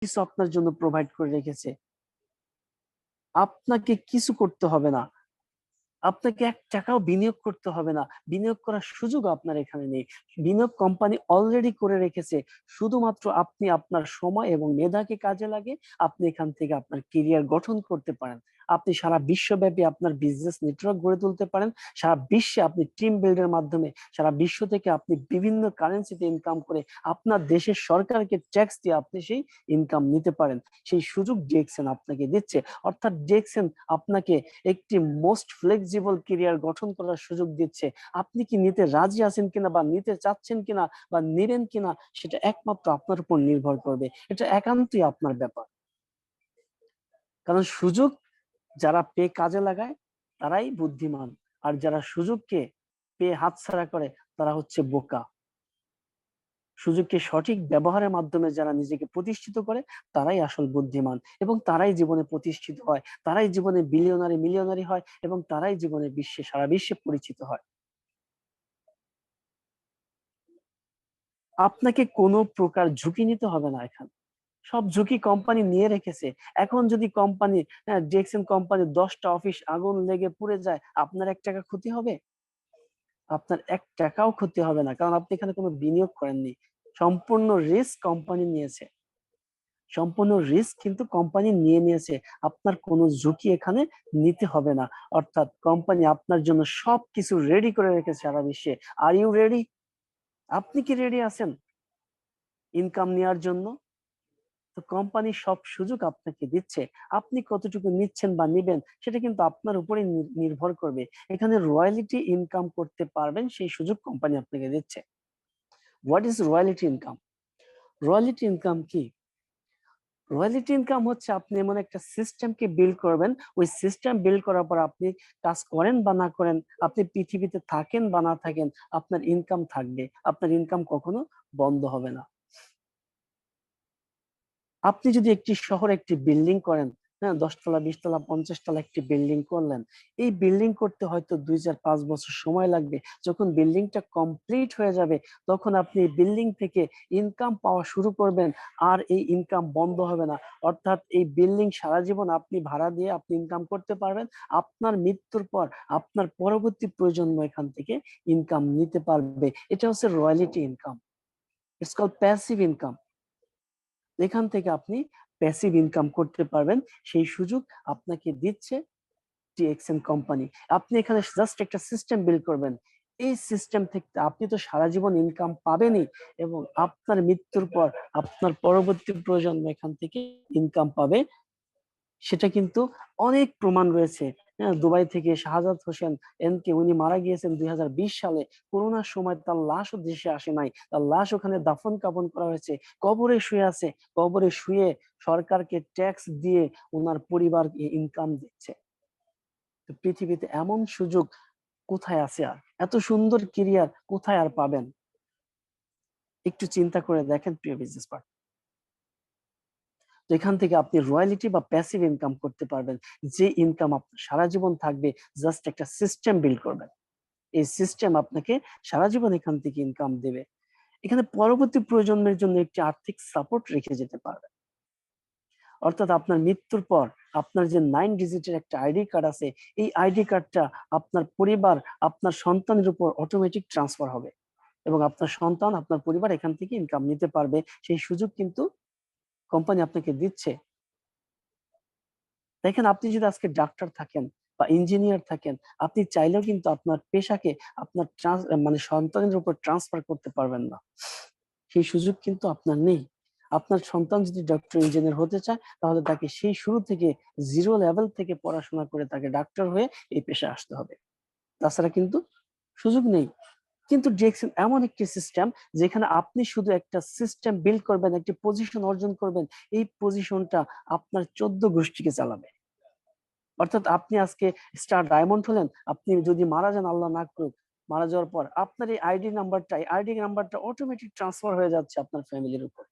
কিছু আপনার জন্য প্রোভাইড করে রেখেছে। আপনাকে কিছু করতে হবে না, আপনাকে 1 টাকাও বিনিয়োগ করতে হবে না, বিনিয়োগ করার সুযোগ আপনার এখানে নেই। বিনিয়োগ কোম্পানি অলরেডি করে রেখেছে। শুধুমাত্র আপনি আপনার সময় এবং মেধাকে কাজে লাগে আপনি এখান থেকে আপনার কেরিয়ার গঠন করতে পারেন। আপনি সারা বিশ্বব্যাপী আপনার বিজনেস নেটওয়ার্ক গড়ে তুলতে পারেন। সারা বিশ্বে আপনি টিম বিল্ডের মাধ্যমে সারা বিশ্ব থেকে আপনি বিভিন্ন কারেন্সিতে ইনকাম করে আপনার দেশের সরকারকে ট্যাক্স দিয়ে আপনি সেই ইনকাম নিতে পারেন। সেই সুযোগ ডিএক্সএন আপনাকে দিচ্ছে। অর্থাৎ ডিএক্সএন আপনাকে একটি মোস্ট ফ্লেক্সিবল কেরিয়ার গঠন করার সুযোগ দিচ্ছে। আপনি কি নিতে রাজি আছেন কিনা বা নিতে চাচ্ছেন কিনা বা নেবেন কিনা সেটা একমাত্র আপনার উপর নির্ভর করবে। এটা একান্তই আপনার ব্যাপার। কারণ সুযোগ যারা পেয়ে কাজে লাগায় তারাই বুদ্ধিমান, আর যারা সুযোগকে পেয়ে হাতছাড়া করে তারা হচ্ছে বোকা। সুযোগকে সঠিক ব্যবহারের মাধ্যমে যারা নিজেকে প্রতিষ্ঠিত করে তারাই আসল বুদ্ধিমান, এবং তারাই জীবনে প্রতিষ্ঠিত হয়, তারাই জীবনে বিলিয়নারি মিলিয়নারি হয়, এবং তারাই জীবনে সারা বিশ্বে পরিচিত হয়। আপনাকে কোনো প্রকার ঝুঁকি নিতে হবে না এখানে। সব ঝুঁকি কোম্পানি নিয়ে রেখেছে। এখন যদি কোম্পানি, ডিএক্সএন কোম্পানির 10টা অফিস আগুন লেগে পুড়ে যায়, আপনার 1 টাকা ক্ষতি হবে? আপনার 1 টাকাও ক্ষতি হবে না, কারণ আপনি এখানে কোনো বিনিয়োগ করেননি। সম্পূর্ণ রিস্ক কোম্পানি নিয়েছে, সম্পূর্ণ রিস্ক কিন্তু কোম্পানি নিয়ে নিয়েছে। আপনার কোনো ঝুঁকি এখানে নিতে হবে না। অর্থাৎ কোম্পানি আপনার জন্য সবকিছু রেডি করে রেখেছে সারা বিশ্বে। Are you ready? আপনি কি রেডি আছেন ইনকাম নেওয়ার জন্য? তো কোম্পানি সব সুযোগ আপনাকে দিচ্ছে, আপনি কতটুকু নিচ্ছেন বা নিবেন সেটা কিন্তু আপনার উপরে নির্ভর করবে। এখানে রয়্যালিটি ইনকাম করতে পারবেন সেই সুযোগ কোম্পানি আপনাকে দিচ্ছে। What is royalty income? Royalty income কি? রয়্যালিটি ইনকাম হচ্ছে আপনি এমন একটা সিস্টেমকে বিল্ড করবেন, ওই সিস্টেম বিল্ড করার পর আপনি কাজ করেন বা না করেন, আপনি পৃথিবীতে থাকেন বা না থাকেন, আপনার ইনকাম থাকবে, আপনার ইনকাম কখনো বন্ধ হবে না। আপনি যদি একটি শহরে একটি বিল্ডিং করেন, হ্যাঁ, 10 তলা 20 তলা 50 তলা একটি বিল্ডিং করলেন, এই বিল্ডিং করতে হয়তো 2-4-5 বছর সময় লাগবে। যখন বিল্ডিংটা কমপ্লিট হয়ে যাবে তখন আপনি বিল্ডিং থেকে ইনকাম পাওয়া শুরু করবেন, আর এই ইনকাম বন্ধ হবে না। অর্থাৎ এই বিল্ডিং সারা জীবন আপনি ভাড়া দিয়ে আপনি ইনকাম করতে পারবেন। আপনার মৃত্যুর পর আপনার পরবর্তী প্রজন্ম এখান থেকে ইনকাম নিতে পারবে। এটা হচ্ছে royalty income. It's called passive income. এখান থেকে আপনি প্যাসিভ ইনকাম করতে পারবেন, সেই সুযোগ আপনাকে দিচ্ছে ডিএক্সএন কোম্পানি। আপনি এখানে জাস্ট একটা সিস্টেম বিল্ড করবেন, এই সিস্টেম থেকে আপনি তো সারা জীবন ইনকাম পাবেনই, এবং আপনার মৃত্যুর পর আপনার পরবর্তী প্রজন্ম এখান থেকে ইনকাম পাবে। সেটা কিন্তু অনেক প্রমাণ রয়েছে। হ্যাঁ, দুবাই থেকে শাহজাদ হোসেন এনকে, উনি মারা গিয়েছেন 2020 সালে। করোনার সময় তার লাশও দেশে আসে নাই, তার লাশ ওখানে দাফন কাফন করা হয়েছে, কবরে শুয়ে আছে। কবরে শুয়ে সরকারকে ট্যাক্স দিয়ে ওনার পরিবার ইনকাম দিচ্ছে। তো পৃথিবীতে এমন সুযোগ কোথায় আছে আর? এত সুন্দর কেরিয়ার কোথায় আর পাবেন? একটু চিন্তা করে দেখেন প্রিয় বিজনেস পার্টনার। তো এখান থেকে আপনি রয়্যালিটি বা প্যাসিভ ইনকাম করতে পারবেন, যে ইনকাম আপনার সারা জীবন থাকবে। জাস্ট একটা সিস্টেম বিল্ড করবেন, এই সিস্টেম আপনাকে সারা জীবন এখান থেকে ইনকাম দেবে। এখানে পরবর্তী প্রজন্মের জন্য একটি আর্থিক সাপোর্ট রেখে যেতে পারবেন। অর্থাৎ আপনার মৃত্যুর পর আপনার যে 9 ডিজিটের একটা আইডি কার্ড আছে, এই আইডি কার্ডটা আপনার পরিবার, আপনার সন্তানের উপর অটোমেটিক ট্রান্সফার হবে, এবং আপনার সন্তান, আপনার পরিবার এখান থেকে ইনকাম নিতে পারবে। সেই সুযোগ কিন্তু কোম্পানি আপনাকে দিচ্ছে। দেখেন, আপনি যদি আজকে ডাক্তার থাকেন বা ইঞ্জিনিয়ার থাকেন, আপনি চাইলেও কিন্তু আপনার পেশাকে আপনার মানে সন্তানের উপর ট্রান্সফার করতে পারবেন না। সেই সুযোগ কিন্তু আপনার নেই। আপনার সন্তান যদি ডক্টর ইঞ্জিনিয়ার হতে চায় তাহলে তাকে সেই শুরু থেকে জিরো লেভেল থেকে পড়াশোনা করে তাকে ডাক্তার হয়ে এই পেশায় আসতে হবে। তাছাড়া কিন্তু সুযোগ নেই। কিন্তু ডিএক্সএন এমন একটি সিস্টেম যেখানে আপনি শুধু একটা সিস্টেম বিল্ড করবেন, একটি পজিশন অর্জন করবেন, এই পজিশনটা আপনার 14 গোষ্ঠীকে চালাবে। অর্থাৎ আপনি আজকে স্টার ডায়মন্ড হলেন, আপনি যদি মারা যান, আল্লাহ না করুক, মারা যাওয়ার পর আপনার এই আইডি নাম্বারটা অটোমেটিক ট্রান্সফার হয়ে যাচ্ছে আপনার ফ্যামিলির উপর,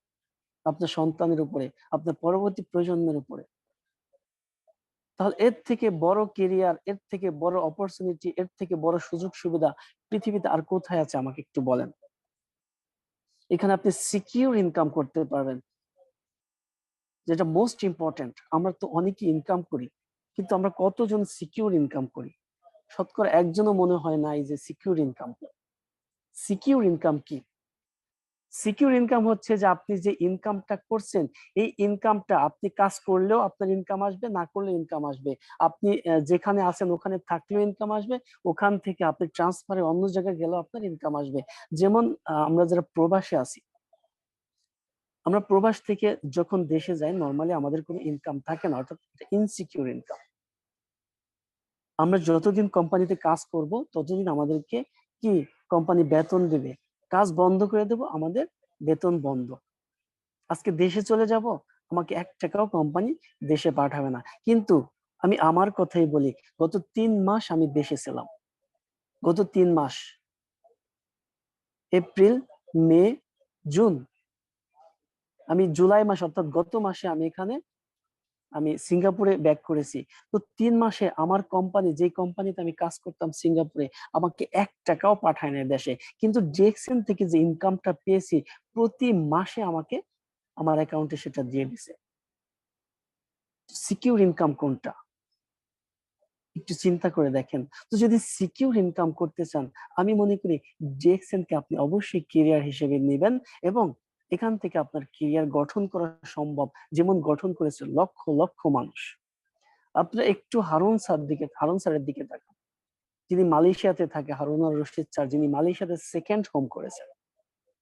আপনার সন্তানের উপরে, আপনার পরবর্তী প্রজন্মের উপরে। তাহলে এর থেকে বড় কেরিয়ার, এর থেকে বড় অপরচুনিটি, এর থেকে বড় সুযোগ সুবিধা পৃথিবীতে আর কোথায় আছে আমাকে একটু বলেন। এখানে আপনি সিকিউর ইনকাম করতে পারবেন। যেটা মোস্ট ইম্পর্টেন্ট, আমরা তো অনেকেই ইনকাম করি, কিন্তু আমরা কতজন সিকিউর ইনকাম করি? শতকরা একজনও মনে হয় না এই যে সিকিউর ইনকাম। সিকিউর ইনকাম কি? সিকিউর ইনকাম হচ্ছে যে আপনি যে ইনকামটা করছেন, এই ইনকামটা আপনি কাজ করলেও আপনার ইনকাম আসবে, না করলে ইনকাম আসবে। আপনি যেখানে আছেন ওখানে থাকলেও ইনকাম আসবে, ওখান থেকে আপনি ট্রান্সফারে অন্য জায়গায় গেলেও আপনার ইনকাম আসবে। যেমন আমরা যারা প্রবাসে আছি, আমরা প্রবাস থেকে যখন দেশে যাই নর্মালি আমাদের কোনো ইনকাম থাকে না, অর্থাৎ ইনসিকিউর ইনকাম। আমরা যতদিন কোম্পানিতে কাজ করব ততদিন আমাদেরকে কি কোম্পানি বেতন দেবে, কাজ বন্ধ করে দেব, আমাদের বেতন বন্ধ। আজকে দেশে চলে যাব, আমাকে 1 টাকাও কোম্পানি দেশে পাঠাবে না। কিন্তু আমি আমার কথাই বলি, গত 3 মাস আমি দেশে ছিলাম। গত 3 মাস, এপ্রিল, মে, জুন, আমি জুলাই মাস অর্থাৎ গত মাসে আমি সিঙ্গাপুরে ব্যাক করেছি। তো 3 মাসে আমার কোম্পানি, যে কোম্পানিতে আমি কাজ করতাম সিঙ্গাপুরে, আমাকে 1 টাকাও পাঠায় না দেশে। কিন্তু জেএক্সএন থেকে যে ইনকামটা পেয়েছি প্রতি মাসে আমাকে আমার অ্যাকাউন্টে সেটা দিয়ে দিছে। সিকিউর ইনকাম কোনটা? একটু চিন্তা করে দেখেন। তো যদি সিকিউর ইনকাম করতে চান, আমি মনে করি জেএক্সএন কে আপনি অবশ্যই কেরিয়ার হিসেবে নেবেন, এবং এখান থেকে আপনার কেরিয়ার গঠন করা সম্ভব, যেমন গঠন করেছে লক্ষ লক্ষ মানুষ। আপনারা একটু হারুন স্যারের দিকে তাকান, যিনি মালয়েশিয়াতে থাকে, হারুন আর রশিদ স্যার, যিনি মালয়েশিয়াতে সেকেন্ড হোম করেছেন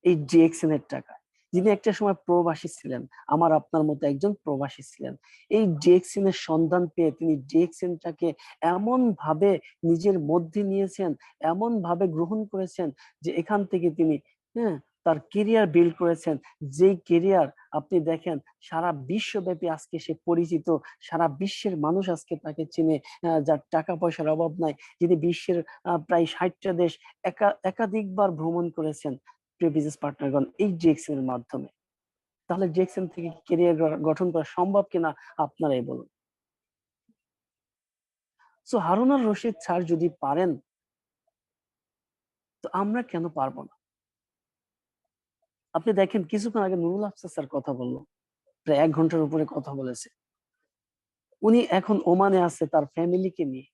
এই জেএক্সএন এর টাকা, যিনি একটা সময় প্রবাসী ছিলেন, আমার আপনার মতো একজন প্রবাসী ছিলেন। এই জেএক্সএন এর সন্ধান পেয়ে তিনি জেএক্সএন টাকে এমন ভাবে নিজের মধ্যে নিয়েছেন, এমন ভাবে গ্রহণ করেছেন যে এখান থেকে তিনি, হ্যাঁ, তার কেরিয়ার বিল্ড করেছেন। যেই কেরিয়ার আপনি দেখেন সারা বিশ্বব্যাপী আজকে সে পরিচিত, সারা বিশ্বের মানুষ আজকে তাকে চিনে, যার টাকা পয়সার অভাব নাই, যিনি বিশ্বের প্রায় 60টা দেশ একাধিকবার ভ্রমণ করেছেন, প্রিয় বিজনেস পার্টনারগণ, এই জেএক্সএন এর মাধ্যমে। তাহলে জেএক্সএন থেকে ক্যারিয়ার গঠন করা সম্ভব কিনা আপনারাই বলুন। সো হারুন আর রশিদ স্যার যদি পারেন, তো আমরা কেন পারবো না? আপনি দেখেন কিছুক্ষণ আগে নুরুল আফসার স্যার কথা বললো, প্রায় 1 ঘন্টার উপরে কথা বলেছে। উনি এখন ওমানে আছে তার ফ্যামিলিকে নিয়ে।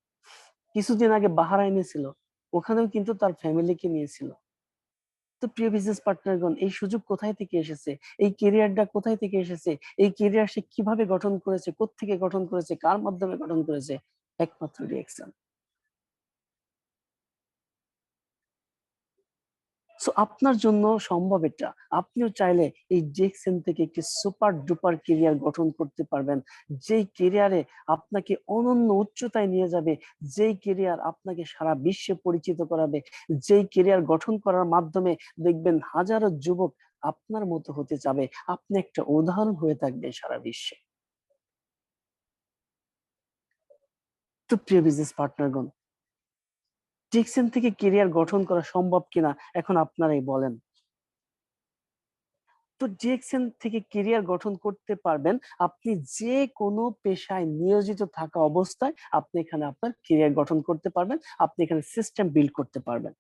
কিছুদিন আগে বাহরাইনে ছিল, ওখানেও কিন্তু তার ফ্যামিলিকে নিয়েছিল। তো প্রিয় বিজনেস পার্টনারগণ, এই সুযোগ কোথায় থেকে এসেছে? এই কেরিয়ারটা কোথায় থেকে এসেছে? এই কেরিয়ার সে কিভাবে গঠন করেছে? কোত্থেকে গঠন করেছে? কার মাধ্যমে গঠন করেছে? একমাত্র রিয়েকশন। সো আপনার জন্য সম্ভব এটা। আপনিও চাইলে এই জেকসেন থেকে একটি সুপার ডুপার কেরিয়ার গঠন করতে পারবেন, যেই কেরিয়ারে আপনাকে অনন্য উচ্চতায় নিয়ে যাবে, যেই কেরিয়ার আপনাকে সারা বিশ্বে পরিচিত করাবে, যেই কেরিয়ার গঠন করার মাধ্যমে দেখবেন হাজারো যুবক আপনার মতো হতে যাবে, আপনি একটা উদাহরণ হয়ে থাকবেন সারা বিশ্বে। তো প্রিয় বিজনেস পার্টনারগণ, জেকসেন থেকে কেরিয়ার গঠন করা সম্ভব কিনা এখন আপনারাই বলেন। তো জেএক্সএন থেকে কেরিয়ার গঠন করতে পারবেন আপনি যে কোনো পেশায় নিয়োজিত থাকা অবস্থায়। আপনি এখানে আপনার কেরিয়ার গঠন করতে পারবেন, আপনি এখানে সিস্টেম বিল্ড করতে পারবেন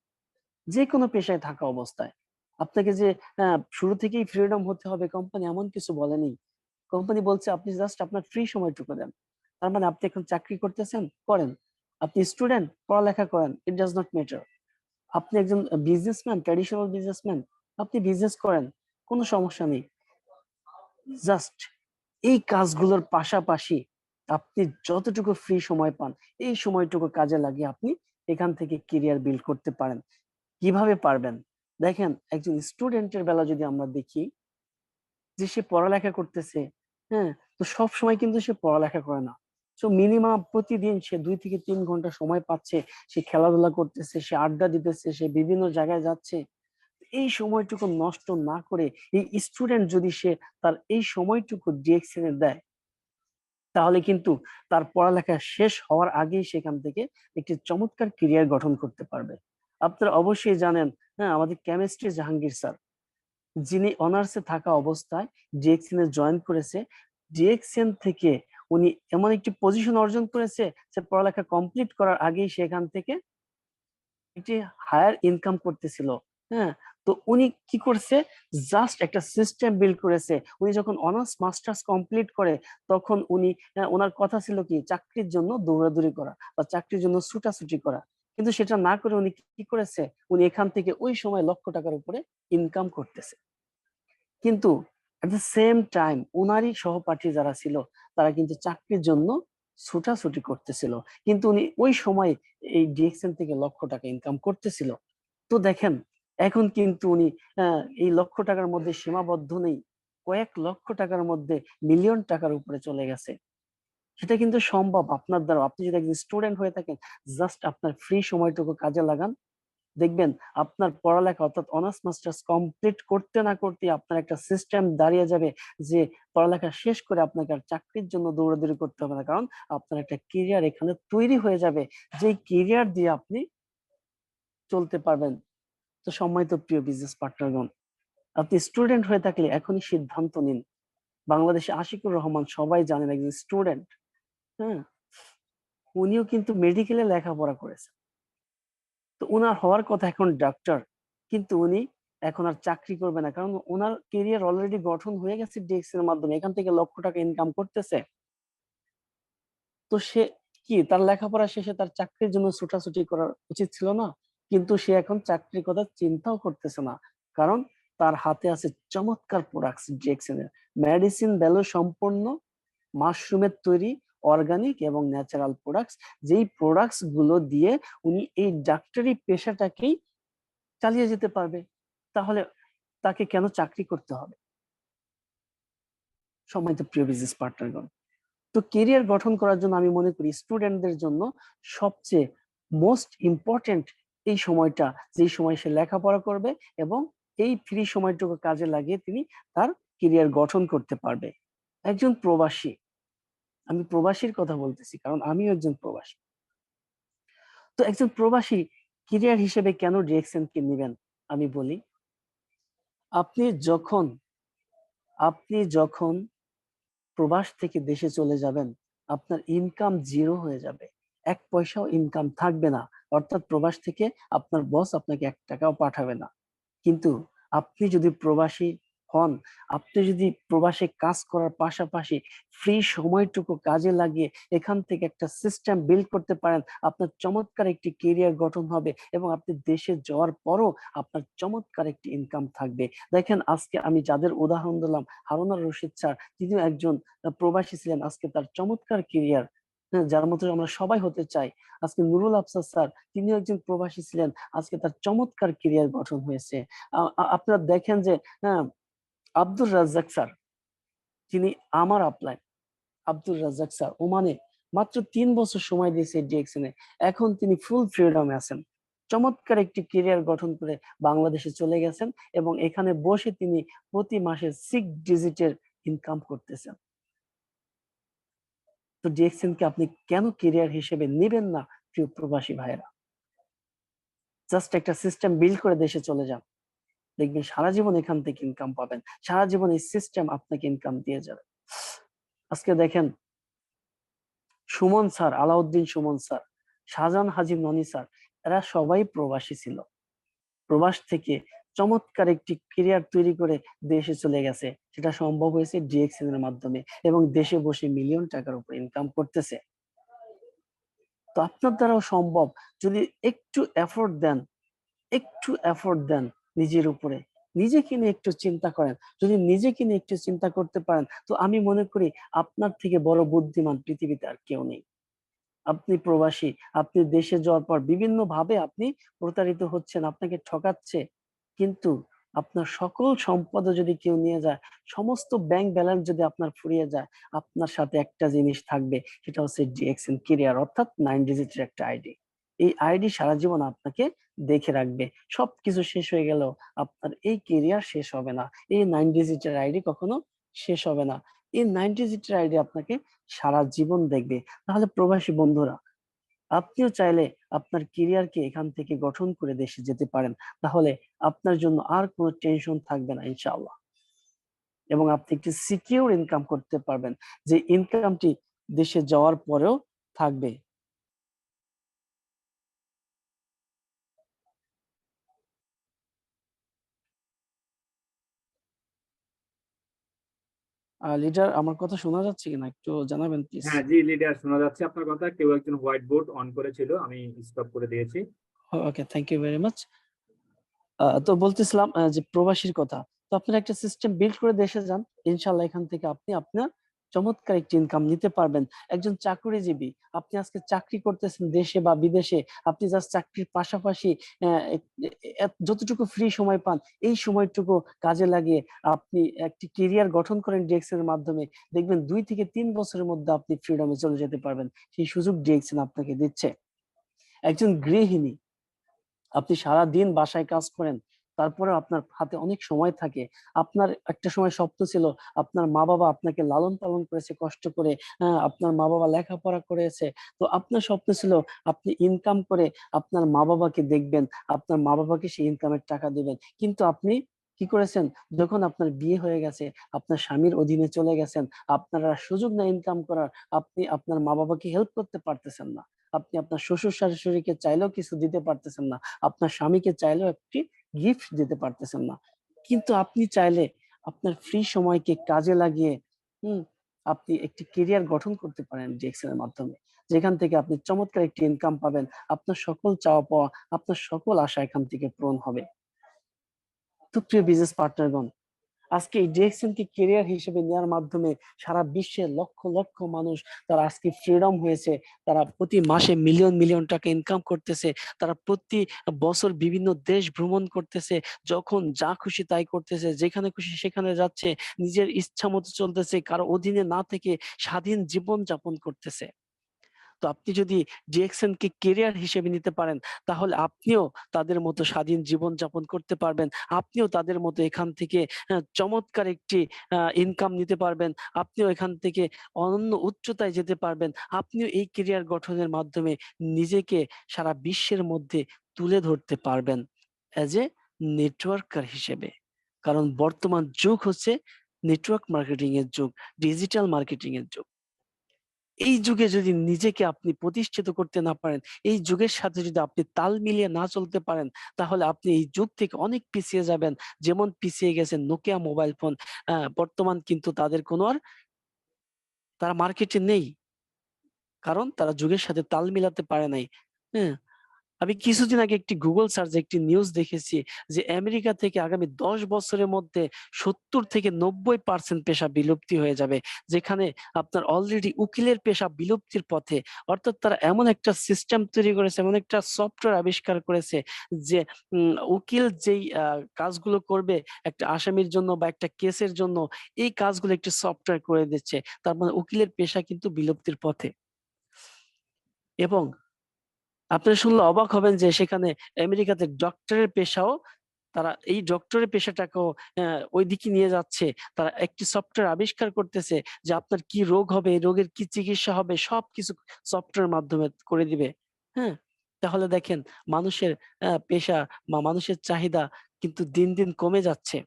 যে কোনো পেশায় থাকা অবস্থায়। আপনাকে যে শুরু থেকেই ফ্রিডম হতে হবে কোম্পানি এমন কিছু বলেনি। কোম্পানি বলছে আপনি জাস্ট আপনার ফ্রি সময়টুকু দেন। তার মানে আপনি এখন চাকরি করতেছেন, করেন। আপনি স্টুডেন্ট, পড়ালেখা করেন, ইট ডাজ নট ম্যাটার। আপনি একজন বিজনেসম্যান, ট্র্যাডিশনাল বিজনেসম্যান, আপনি বিজনেস করেন, কোনো সমস্যা নেই। জাস্ট এই কাজগুলোর পাশাপাশি আপনি যতটুকু ফ্রি সময় পান, এই সময়টুকু কাজে লাগিয়ে আপনি এখান থেকে কেরিয়ার বিল্ড করতে পারেন। কিভাবে পারবেন? দেখেন, একজন স্টুডেন্টের বেলা যদি আমরা দেখি, যে সে পড়ালেখা করতেছে, হ্যাঁ, তো সব সময় কিন্তু সে পড়ালেখা করে না। তো মিনিমাম প্রতিদিন সে 2 থেকে 3 ঘন্টা সময় পাচ্ছে, সে খেলাধুলা করতেছে, সে আড্ডা দিতেছে, সে বিভিন্ন জায়গায় যাচ্ছে। এই সময়টুকু নষ্ট না করে এই স্টুডেন্ট যদি সে তার এই সময়টুকু ডিএক্সএন এ দেয়, তাহলে কিন্তু তার পড়ালেখা শেষ হওয়ার আগেই সেখান থেকে একটি চমৎকার ক্যারিয়ার গঠন করতে পারবে। আপনারা অবশ্যই জানেন, হ্যাঁ, আমাদের কেমিস্ট্রি জাহাঙ্গীর স্যার, যিনি অনার্সে থাকা অবস্থায় ডিএক্সএন এ জয়েন করেছে, ডিএক্সএন থেকে উনি এমন একটি পজিশন অর্জন করেছে যে পড়ালেখা কমপ্লিট করার আগেই সেখান থেকে একটি হায়ার ইনকাম করতেছিল। হ্যাঁ, তো উনি কি করছে, জাস্ট একটা সিস্টেম বিল্ড করেছে। উনি যখন অনার্স মাস্টার্স কমপ্লিট করে তখন উনি ওনার কথা ছিল কি চাকরির জন্য দৌড়াদৌড়ি করা বা চাকরির জন্য ছুটাছুটি করা, কিন্তু সেটা না করে উনি কি করেছে, উনি এখান থেকে ওই সময় লক্ষ টাকার উপরে ইনকাম করতেছে। কিন্তু এট দ্য সেম টাইম ওনারই সহপাঠী যারা ছিল তারা কিন্তু চাকরির জন্য ছুটাছুটি করতেছিল, কিন্তু উনি ওই সময় এই ডিএক্সএন থেকে লক্ষ টাকা ইনকাম করতেছিল। তো দেখেন এখন কিন্তু উনি এই লক্ষ টাকার মধ্যে সীমাবদ্ধ নেই, কয়েক লক্ষ টাকার মধ্যে মিলিয়ন টাকার উপরে চলে গেছে। সেটা কিন্তু সম্ভব আপনার দ্বারা। আপনি যদি একজন স্টুডেন্ট হয়ে থাকেন, জাস্ট আপনার ফ্রি সময়টুকু কাজে লাগান, দেখবেন আপনার পড়ালেখা অর্থাৎ অনার্স মাস্টার্স কমপ্লিট করতে না করতে আপনার একটা সিস্টেম দাঁড়িয়ে যাবে যে পড়ালেখা শেষ করে আপনাকে আর চাকরির জন্য দৌড়াদৌড়ি করতে হবে না, কারণ আপনার একটা কেরিয়ার এখানে তৈরি হয়ে যাবে, যে কেরিয়ার দিয়ে আপনি চলতে পারবেন। তো সম্মানিত প্রিয় বিজনেস পার্টনারগণ, আপনি স্টুডেন্ট হয়ে থাকলে এখনই সিদ্ধান্ত নিন। বাংলাদেশে আশিকুর রহমান সবাই জানেন একজন স্টুডেন্ট, হ্যাঁ, উনিও কিন্তু মেডিকেলে লেখাপড়া করেছেন। তো ওনার হওয়ার কথা এখন ডাক্তার, কিন্তু উনি এখন আর চাকরি করবে না, কারণ ওনার কেরিয়ার অলরেডি গঠন হয়ে গেছে ডিএক্স এর মাধ্যমে, এখান থেকে লক্ষ টাকা ইনকাম করতেছে। তো সে কি তার লেখাপড়া শেষে তার চাকরির জন্য ছুটাছুটি করা উচিত ছিল না? কিন্তু সে এখন চাকরির কথা চিন্তাও করতেছে না, কারণ তার হাতে আছে চমৎকার প্রোডাক্টস ডিএক্স এর, মেডিসিন ভ্যালু সম্পন্ন, মাশরুমের তৈরি অর্গানিক এবং ন্যাচারাল প্রোডাক্টস, যেই প্রোডাক্টস গুলো দিয়ে উনি এই ডাক্তারি পেশাটাকেই চালিয়ে যেতে পারবে। তাহলে তাকে কেন চাকরি করতে হবে? সম্মানিত প্রিয় বিজনেস পার্টনারগণ, তো কেরিয়ার গঠন করার জন্য আমি মনে করি স্টুডেন্টদের জন্য সবচেয়ে মোস্ট ইম্পর্টেন্ট এই সময়টা, যে সময় সে লেখাপড়া করবে এবং এই ফ্রি সময়টুকু কাজে লাগিয়ে তিনি তার কেরিয়ার গঠন করতে পারবে। একজন প্রবাসী, আমি প্রবাসীর কথা বলতেছি কারণ আমিও একজন প্রবাসী। তো একজন প্রবাসী কেরিয়ার হিসেবে কেন ডিএক্সএন কে নেবেন আমি বলি। আপনি যখন আপনি যখন প্রবাস থেকে দেশে চলে যাবেন, আপনার ইনকাম জিরো হয়ে যাবে, এক পয়সাও ইনকাম থাকবে না। অর্থাৎ প্রবাস থেকে আপনার বস আপনাকে এক টাকাও পাঠাবে না। কিন্তু আপনি যদি প্রবাসী হন, আপনি যদি প্রবাসে কাজ করার পাশাপাশি ফ্রি সময়টুকু কাজে লাগিয়ে এখান থেকে একটা সিস্টেম বিল্ড করতে পারেন, আপনার চমৎকার একটি কেরিয়ার গঠন হবে এবং আপনি দেশে যাওয়ার পরও আপনার চমৎকার একটি ইনকাম থাকবে। দেখেন আজকে আমি যাদের উদাহরণ দিলাম, হারুনার রশিদ স্যার, তিনিও একজন প্রবাসী ছিলেন, আজকে তার চমৎকার কেরিয়ার, হ্যাঁ, যার মতো আমরা সবাই হতে চাই। আজকে নুরুল আফসার স্যার, তিনিও একজন প্রবাসী ছিলেন, আজকে তার চমৎকার কেরিয়ার গঠন হয়েছে। আপনারা দেখেন যে হ্যাঁ, আব্দুর রাজ্জাক স্যার, তিনি আমার আপলাইন, আব্দুর রাজ্জাক স্যার ওমানে মাত্র 3 বছর সময় দিয়েছে ডিএক্সএন এ, এখন তিনি ফুল ফ্রিডমে আছেন, চমৎকার একটি কেরিয়ার গঠন করে বাংলাদেশে চলে গেছেন এবং এখানে বসে তিনি প্রতি মাসে 6 ডিজিটের ইনকাম করতেছেন। তো ডিএক্সএন কে আপনি কেন কেরিয়ার হিসেবে নেবেন না প্রিয় প্রবাসী ভাইয়েরা? জাস্ট একটা সিস্টেম বিল্ড করে দেশে চলে যান, দেখবেন সারা জীবন এখান থেকে ইনকাম পাবেন, সারা জীবন এই সিস্টেম আপনাকে ইনকাম দিয়ে যাবে। আজকে দেখেন সুমন স্যার, আলাউদ্দিন সুমন স্যার, শাহজাহান হাজিব ননি স্যার, এরা সবাই প্রবাসী ছিল, প্রবাস থেকে চমৎকার একটি ক্যারিয়ার তৈরি করে দেশে চলে গেছে, সেটা সম্ভব হয়েছে ডিএক্সএন এর মাধ্যমে এবং দেশে বসে মিলিয়ন টাকার উপর ইনকাম করতেছে। তো আপনার দ্বারাও সম্ভব, যদি একটু এফোর্ট দেন, একটু এফোর্ট দেন নিজের উপরে, নিজেকে নিয়ে একটু চিন্তা করেন। যদি নিজেকে নিয়ে একটু চিন্তা করতে পারেন, তো আমি মনে করি আপনার থেকে বড় বুদ্ধিমান পৃথিবীতে আর কেউ নেই। আপনি প্রবাসী, আপনি দেশে যাওয়ার পর বিভিন্ন ভাবে আপনি প্রতারিত হচ্ছেন, আপনাকে ঠকাচ্ছে, কিন্তু আপনার সকল সম্পদ যদি কেউ নিয়ে যায়, সমস্ত ব্যাংক ব্যালেন্স যদি আপনার ফুরিয়ে যায়, আপনার সাথে একটা জিনিস থাকবে, সেটা হচ্ছে ডিএক্সএন কেরিয়ার, অর্থাৎ 9 ডিজিটের একটা আইডি। এই আইডি সারা জীবন আপনাকে দেখে রাখবে। সবকিছু শেষ হয়ে গেল, আপনার এই কেরিয়ার শেষ হবে না, এই 9 ডিজিটের আইডি কখনো শেষ হবে না। এই 9 ডিজিটের আইডি আপনাকে সারা জীবন দেখবে। তাহলে প্রবাসী বন্ধুরা, আপনিও চাইলে আপনার কেরিয়ারকে এখান থেকে গঠন করে দেশে যেতে পারেন, তাহলে আপনার জন্য আর কোনো টেনশন থাকবে না ইনশাআল্লাহ, এবং আপনি একটি সিকিউর ইনকাম করতে পারবেন, যে ইনকামটি দেশে যাওয়ার পরেও থাকবে। লিডার, আমার কথা শোনা যাচ্ছে কিনা একটু জানাবেন প্লিজ। হ্যাঁ জি লিডার, শোনা যাচ্ছে আপনার কথা। কেউ একজন হোয়াইট বোর্ড অন করেছিল, আমি স্টপ করে দিয়েছি। ওকে, থ্যাংক ইউ ভেরি মাচ। তো বলতেছিলাম যে প্রবাসীর কথা। তো আপনারা একটা সিস্টেম বিল্ড করে দেশে যান, ইনশাল্লাহ এখান থেকে আপনি আপনার চমৎকার একটি ইনকাম নিতে পারবেন। একজন চাকরিজীবী, আপনি আজকে চাকরি করতেছেন দেশে বা বিদেশে, আপনি জাস্ট চাকরির পাশাপাশি যতটুকু ফ্রি সময় পান, এই সময়টুকু কাজে লাগিয়ে আপনি একটি কেরিয়ার গঠন করেন ডিএক্সএন এর মাধ্যমে। দেখবেন 2 থেকে 3 বছরের মধ্যে আপনি ফ্রিডমে চলে যেতে পারবেন। সেই সুযোগ ডিএক্সএন আপনাকে দিচ্ছে। একজন গৃহিণী, আপনি সারা দিন বাসায় কাজ করেন, তারপরে আপনার হাতে অনেক সময় থাকে। আপনার একটা সময় স্বপ্ন ছিল, আপনার মা বাবা আপনাকে লালন পালন করেছে কষ্ট করে, আপনার মা বাবা লেখাপড়া করেছে। তো আপনার স্বপ্ন ছিল আপনি ইনকাম করে আপনার মা বাবাকে দেখবেন, আপনার মা বাবাকে সেই ইনকামের টাকা দিবেন। কিন্তু আপনি কি করেছেন? যখন আপনার বিয়ে হয়ে গেছে, আপনার স্বামীর অধীনে চলে গেছেন, আপনার আর সুযোগ না ইনকাম করার, আপনি আপনার মা বাবাকে হেল্প করতে পারতেছেন না, আপনি আপনার শ্বশুর শাশুড়িকে চাইলেও কিছু দিতে পারতেছেন না, আপনার স্বামীকে চাইলেও একটি গিফট দিতে পারতেছেন না। কিন্তু আপনি চাইলে আপনার ফ্রি সময়কে কাজে লাগিয়ে হুম আপনি একটি কেরিয়ার গঠন করতে পারেন ডিএক্সএল এর মাধ্যমে, যেখান থেকে আপনি চমৎকার একটি ইনকাম পাবেন। আপনার সকল চাওয়া পাওয়া, আপনার সকল আশা এখান থেকে পূরণ হবে। তো প্রিয় বিজনেস পার্টনারগণ, আজকে এই ডিএক্সএন কে কেরিয়ার হিসেবে নেওয়ার মাধ্যমে সারা বিশ্বে লক্ষ লক্ষ মানুষ তারা আজকে ফ্রিডম হয়েছে। তারা প্রতি মাসে মিলিয়ন মিলিয়ন টাকা ইনকাম করতেছে। তারা প্রতি বছর বিভিন্ন দেশ ভ্রমণ করতেছে, যখন যা খুশি তাই করতেছে, যেখানে খুশি সেখানে যাচ্ছে, নিজের ইচ্ছা মতো চলতেছে, কারো অধীনে না থেকে স্বাধীন জীবন যাপন করতেছে। তো আপনি যদি ডিএক্সএন কে কেরিয়ার হিসেবে নিতে পারেন, তাহলে আপনিও তাদের মতো স্বাধীন জীবন যাপন করতে পারবেন। আপনিও তাদের মতো এখান থেকে চমৎকার একটি ইনকাম নিতে পারবেন। আপনিও এখান থেকে অনন্য উচ্চতায় যেতে পারবেন। আপনিও এই কেরিয়ার গঠনের মাধ্যমে নিজেকে সারা বিশ্বের মধ্যে তুলে ধরতে পারবেন এজ এ নেটওয়ার্কার হিসেবে। কারণ বর্তমান যুগ হচ্ছে নেটওয়ার্ক মার্কেটিং এর যুগ, ডিজিটাল মার্কেটিং এর যুগ। এই যুগে যদি নিজেকে আপনি প্রতিষ্ঠিত করতে না পারেন, এই যুগের সাথে যদি আপনি তাল মিলিয়ে না চলতে পারেন, তাহলে আপনি এই যুগ থেকে অনেক পিছিয়ে যাবেন। যেমন পিছিয়ে গেছে নোকিয়া মোবাইল ফোন, বর্তমান কিন্তু তাদের কোনো আর, তারা মার্কেটে নেই, কারণ তারা যুগের সাথে তাল মিলাতে পারে নাই। হ্যাঁ, আমি কিছুদিন আগে একটি গুগল সার্চে একটি নিউজ দেখেছি যে আমেরিকা থেকে আগামী 10 বছরের মধ্যে 70 থেকে 90% পেশা বিলুপ্তি হয়ে যাবে, যেখানে আপনার অলরেডি উকিলের পেশা বিলুপ্তির পথে। অর্থাৎ তারা এমন একটা সিস্টেম তৈরি করেছে, এমন একটা সফটওয়্যার আবিষ্কার করেছে যে উকিল যেই কাজগুলো করবে একটা আসামির জন্য বা একটা কেসের জন্য, এই কাজগুলো একটি সফটওয়্যার করে দিচ্ছে। তার মানে উকিলের পেশা কিন্তু বিলুপ্তির পথে। এবং আপনারা শুনলে অবাক হবেন যে সেখানে আমেরিকাতে ডক্টরের পেশাও, তারা এই ডক্টরের পেশাটাকেও ওইদিকে নিয়ে যাচ্ছে। তারা একটি সফটওয়্যার আবিষ্কার করতেছে যে আপনার কি রোগ হবে, এই রোগের কি চিকিৎসা হবে, সবকিছু সফটওয়্যার মাধ্যমে করে দিবে। হ্যাঁ, তাহলে দেখেন মানুষের পেশা বা মানুষের চাহিদা কিন্তু দিন দিন কমে যাচ্ছে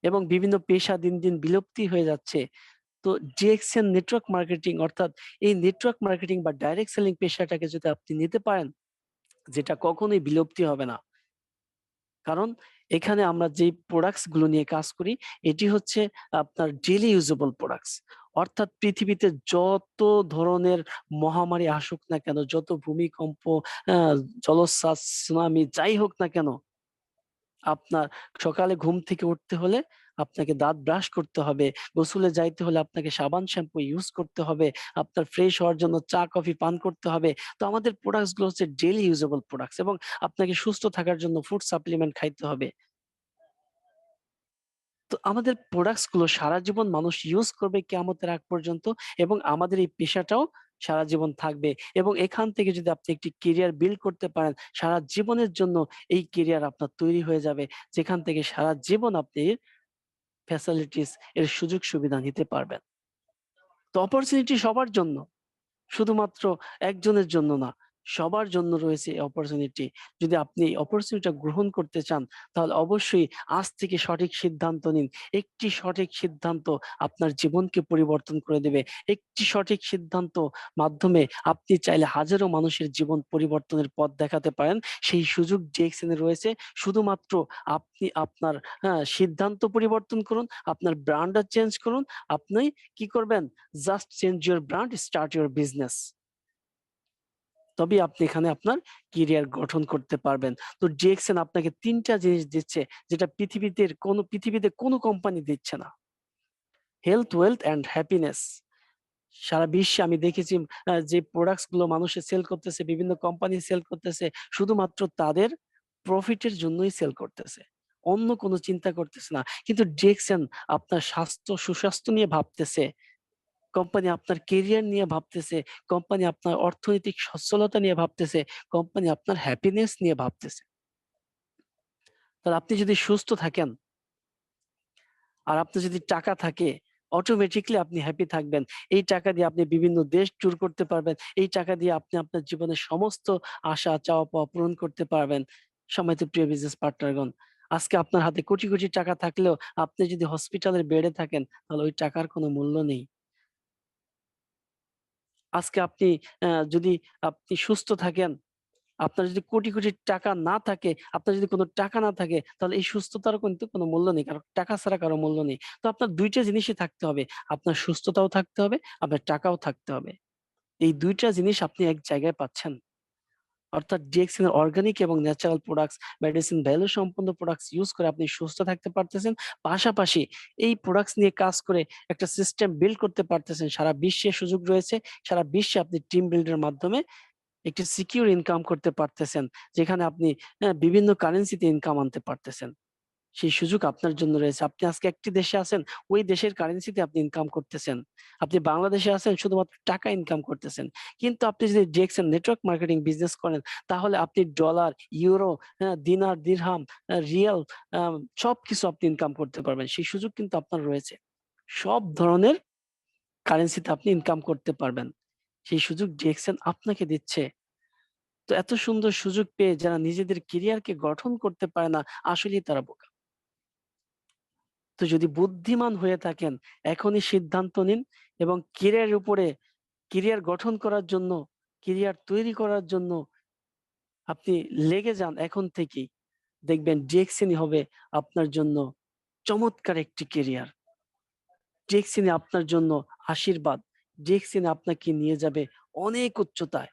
এবং বিভিন্ন পেশা দিন দিন বিলুপ্তি হয়ে যাচ্ছে। তো ডিএক্সএন নেটওয়ার্ক মার্কেটিং, অর্থাৎ এই নেটওয়ার্ক মার্কেটিং বা ডাইরেক্ট সেলিং পেশাটাকে যদি আপনি নিতে পারেন, যেটা কখনোই বিলুপ্তি হবে না। কারণ এখানে আমরা যে প্রোডাক্টস গুলো নিয়ে কাজ করি, এটি হচ্ছে আপনার ডেইলি ইউজেবল প্রোডাক্টস। অর্থাৎ পৃথিবীতে যত ধরনের মহামারী আসুক না কেন, যত ভূমিকম্প, জলোচ্ছ্বাস, সুনামি যাই হোক না কেন, আপনার সকালে ঘুম থেকে উঠতে হলে আপনাকে দাঁত ব্রাশ করতে হবে, গোসলে যাইতে হলে আপনাকে সাবান শ্যাম্পু ইউজ করতে হবে, আপনার ফ্রেশ হওয়ার জন্য চা কফি পান করতে হবে। তো আমাদের প্রোডাক্টস গুলো হচ্ছে ডেইলি ইউজেবল প্রোডাক্টস, এবং আপনাকে সুস্থ থাকার জন্য ফুড সাপ্লিমেন্ট খাইতে হবে। তো আমাদের প্রোডাক্টস গুলো সারা জীবন মানুষ ইউজ করবে কিয়ামতের আগ পর্যন্ত, এবং আমাদের এই পেশাটাও সারা জীবন থাকবে। এবং এখান থেকে যদি আপনি একটি কেরিয়ার বিল্ড করতে পারেন, সারা জীবনের জন্য এই কেরিয়ার আপনার তৈরি হয়ে যাবে, যেখান থেকে সারা জীবন আপনি ফ্যাসিলিটিস এর সুযোগ সুবিধা নিতে পারবেন। তো অপরচুনিটি সবার জন্য, শুধুমাত্র একজনের জন্য না। সবার জন্য রয়েছে এই অপরচুনিটি। যদি আপনি এই অপরচুনিটিটা গ্রহণ করতে চান, তাহলে অবশ্যই আজ থেকে সঠিক সিদ্ধান্ত নিন। একটি সঠিক সিদ্ধান্ত আপনার জীবনকে পরিবর্তন করে দেবে। একটি সঠিক সিদ্ধান্ত মাধ্যমে আপনি চাইলে হাজারো মানুষের জীবন পরিবর্তনের পথ দেখাতে পারেন। সেই সুযোগ ডিএক্সএন এ রয়েছে। শুধুমাত্র আপনি আপনার সিদ্ধান্ত পরিবর্তন করুন, আপনার ব্র্যান্ডটা চেঞ্জ করুন। আপনি কি করবেন? Just change your brand, start your business. তবেই আপনি এখানে আপনার কেরিয়ার গঠন করতে পারবেন। তো ডিএক্সএন আপনাকে ৩ টা জিনিস দিচ্ছে, যেটা পৃথিবীতে কোনো কোম্পানি দিচ্ছে না। Health, wealth and happiness. সারা বিশ্বে আমি দেখেছি যে প্রোডাক্টস গুলো মানুষে সেল করতেছে, বিভিন্ন কোম্পানি সেল করতেছে, শুধুমাত্র তাদের প্রফিটের জন্যই সেল করতেছে। অন্য কোনো চিন্তা করতেছে না। কিন্তু ডিএক্সএন আপনার সুস্বাস্থ্য নিয়ে ভাবতেছে। কোম্পানি আপনার কেরিয়ার নিয়ে ভাবতেছে, কোম্পানি আপনার অর্থনৈতিক সচ্ছলতা নিয়ে ভাবতেছে, কোম্পানি আপনার হ্যাপিনেস নিয়ে ভাবতেছে। তাহলে আপনি যদি সুস্থ থাকেন আর আপনার যদি টাকা থাকে, অটোমেটিক্যালি আপনি হ্যাপি থাকবেন। এই টাকা দিয়ে আপনি বিভিন্ন দেশ ট্যুর করতে পারবেন। এই টাকা দিয়ে আপনি আপনার জীবনের সমস্ত আশা চাওয়া পাওয়া পূরণ করতে পারবেন। সম্মানিত প্রিয় বিজনেস পার্টনারগণ, আজকে আপনার হাতে কোটি কোটি টাকা থাকলেও আপনি যদি হসপিটালের বেডে থাকেন, তাহলে ওই টাকার কোনো মূল্য নেই। আজকে যদি আপনি সুস্থ থাকেন, আপনার যদি কোটি কোটি টাকা না থাকে, আপনার যদি কোনো টাকা না থাকে, তাহলে এই সুস্থতার কিন্তু কোনো মূল্য নেই। কারণ টাকা ছাড়া কারো মূল্য নেই। তো আপনার ২ টা জিনিসই থাকতে হবে। আপনার সুস্থতাও থাকতে হবে, আপনার টাকাও থাকতে হবে। এই ২ টা জিনিস আপনি এক জায়গায় পাচ্ছেন। অর্থাৎ ডিএক্সএন এর অর্গানিক এবং ন্যাচারাল প্রোডাক্টস, মেডিসিন ভ্যালু সম্পন্ন প্রোডাক্টস ইউজ করে আপনি সুস্থ থাকতে পারতেছেন। পাশাপাশি এই প্রোডাক্টস নিয়ে কাজ করে একটা সিস্টেম বিল্ড করতে পারতেছেন। সারা বিশ্বে সুযোগ রয়েছে। সারা বিশ্বে আপনি টিম বিল্ডের মাধ্যমে একটি সিকিউর ইনকাম করতে পারতেছেন। যেখানে আপনি বিভিন্ন কারেন্সিতে ইনকাম আনতে পারতেছেন। সেই সুযোগ আপনার জন্য রয়েছে। আপনি আজকে একটি দেশে আছেন, ওই দেশের কারেন্সিতে আপনি ইনকাম করতেছেন। আপনি বাংলাদেশে আছেন, শুধুমাত্র টাকা ইনকাম করতেছেন। কিন্তু আপনি যদি ডিএক্সএন নেটওয়ার্ক মার্কেটিং বিজনেস করেন, তাহলে আপনি ডলার, ইউরো, দিনার, দিরহাম, রিয়াল, আ সবকিছু আপনি ইনকাম করতে পারবেন। সেই সুযোগ কিন্তু আপনার রয়েছে। সব ধরনের কারেন্সিতে আপনি ইনকাম করতে পারবেন। সেই সুযোগ ডিএক্সএন আপনাকে দিচ্ছে। তো এত সুন্দর সুযোগ পেয়ে যারা নিজেদের কেরিয়ারকে গঠন করতে পারে না, আসলেই তারা বোকা। তো যদি বুদ্ধিমান হয়ে থাকেন, এখনই সিদ্ধান্ত নিন এবং কেরিয়ার গঠন করার জন্য, কেরিয়ার তৈরি করার জন্য আপনি লেগে যান এখন থেকেই। দেখবেন ডিএক্সএনই হবে আপনার জন্য চমৎকার একটি কেরিয়ার। ডিএক্সএনই আপনার জন্য আশীর্বাদ। ডিএক্সএনই আপনাকে নিয়ে যাবে অনেক উচ্চতায়।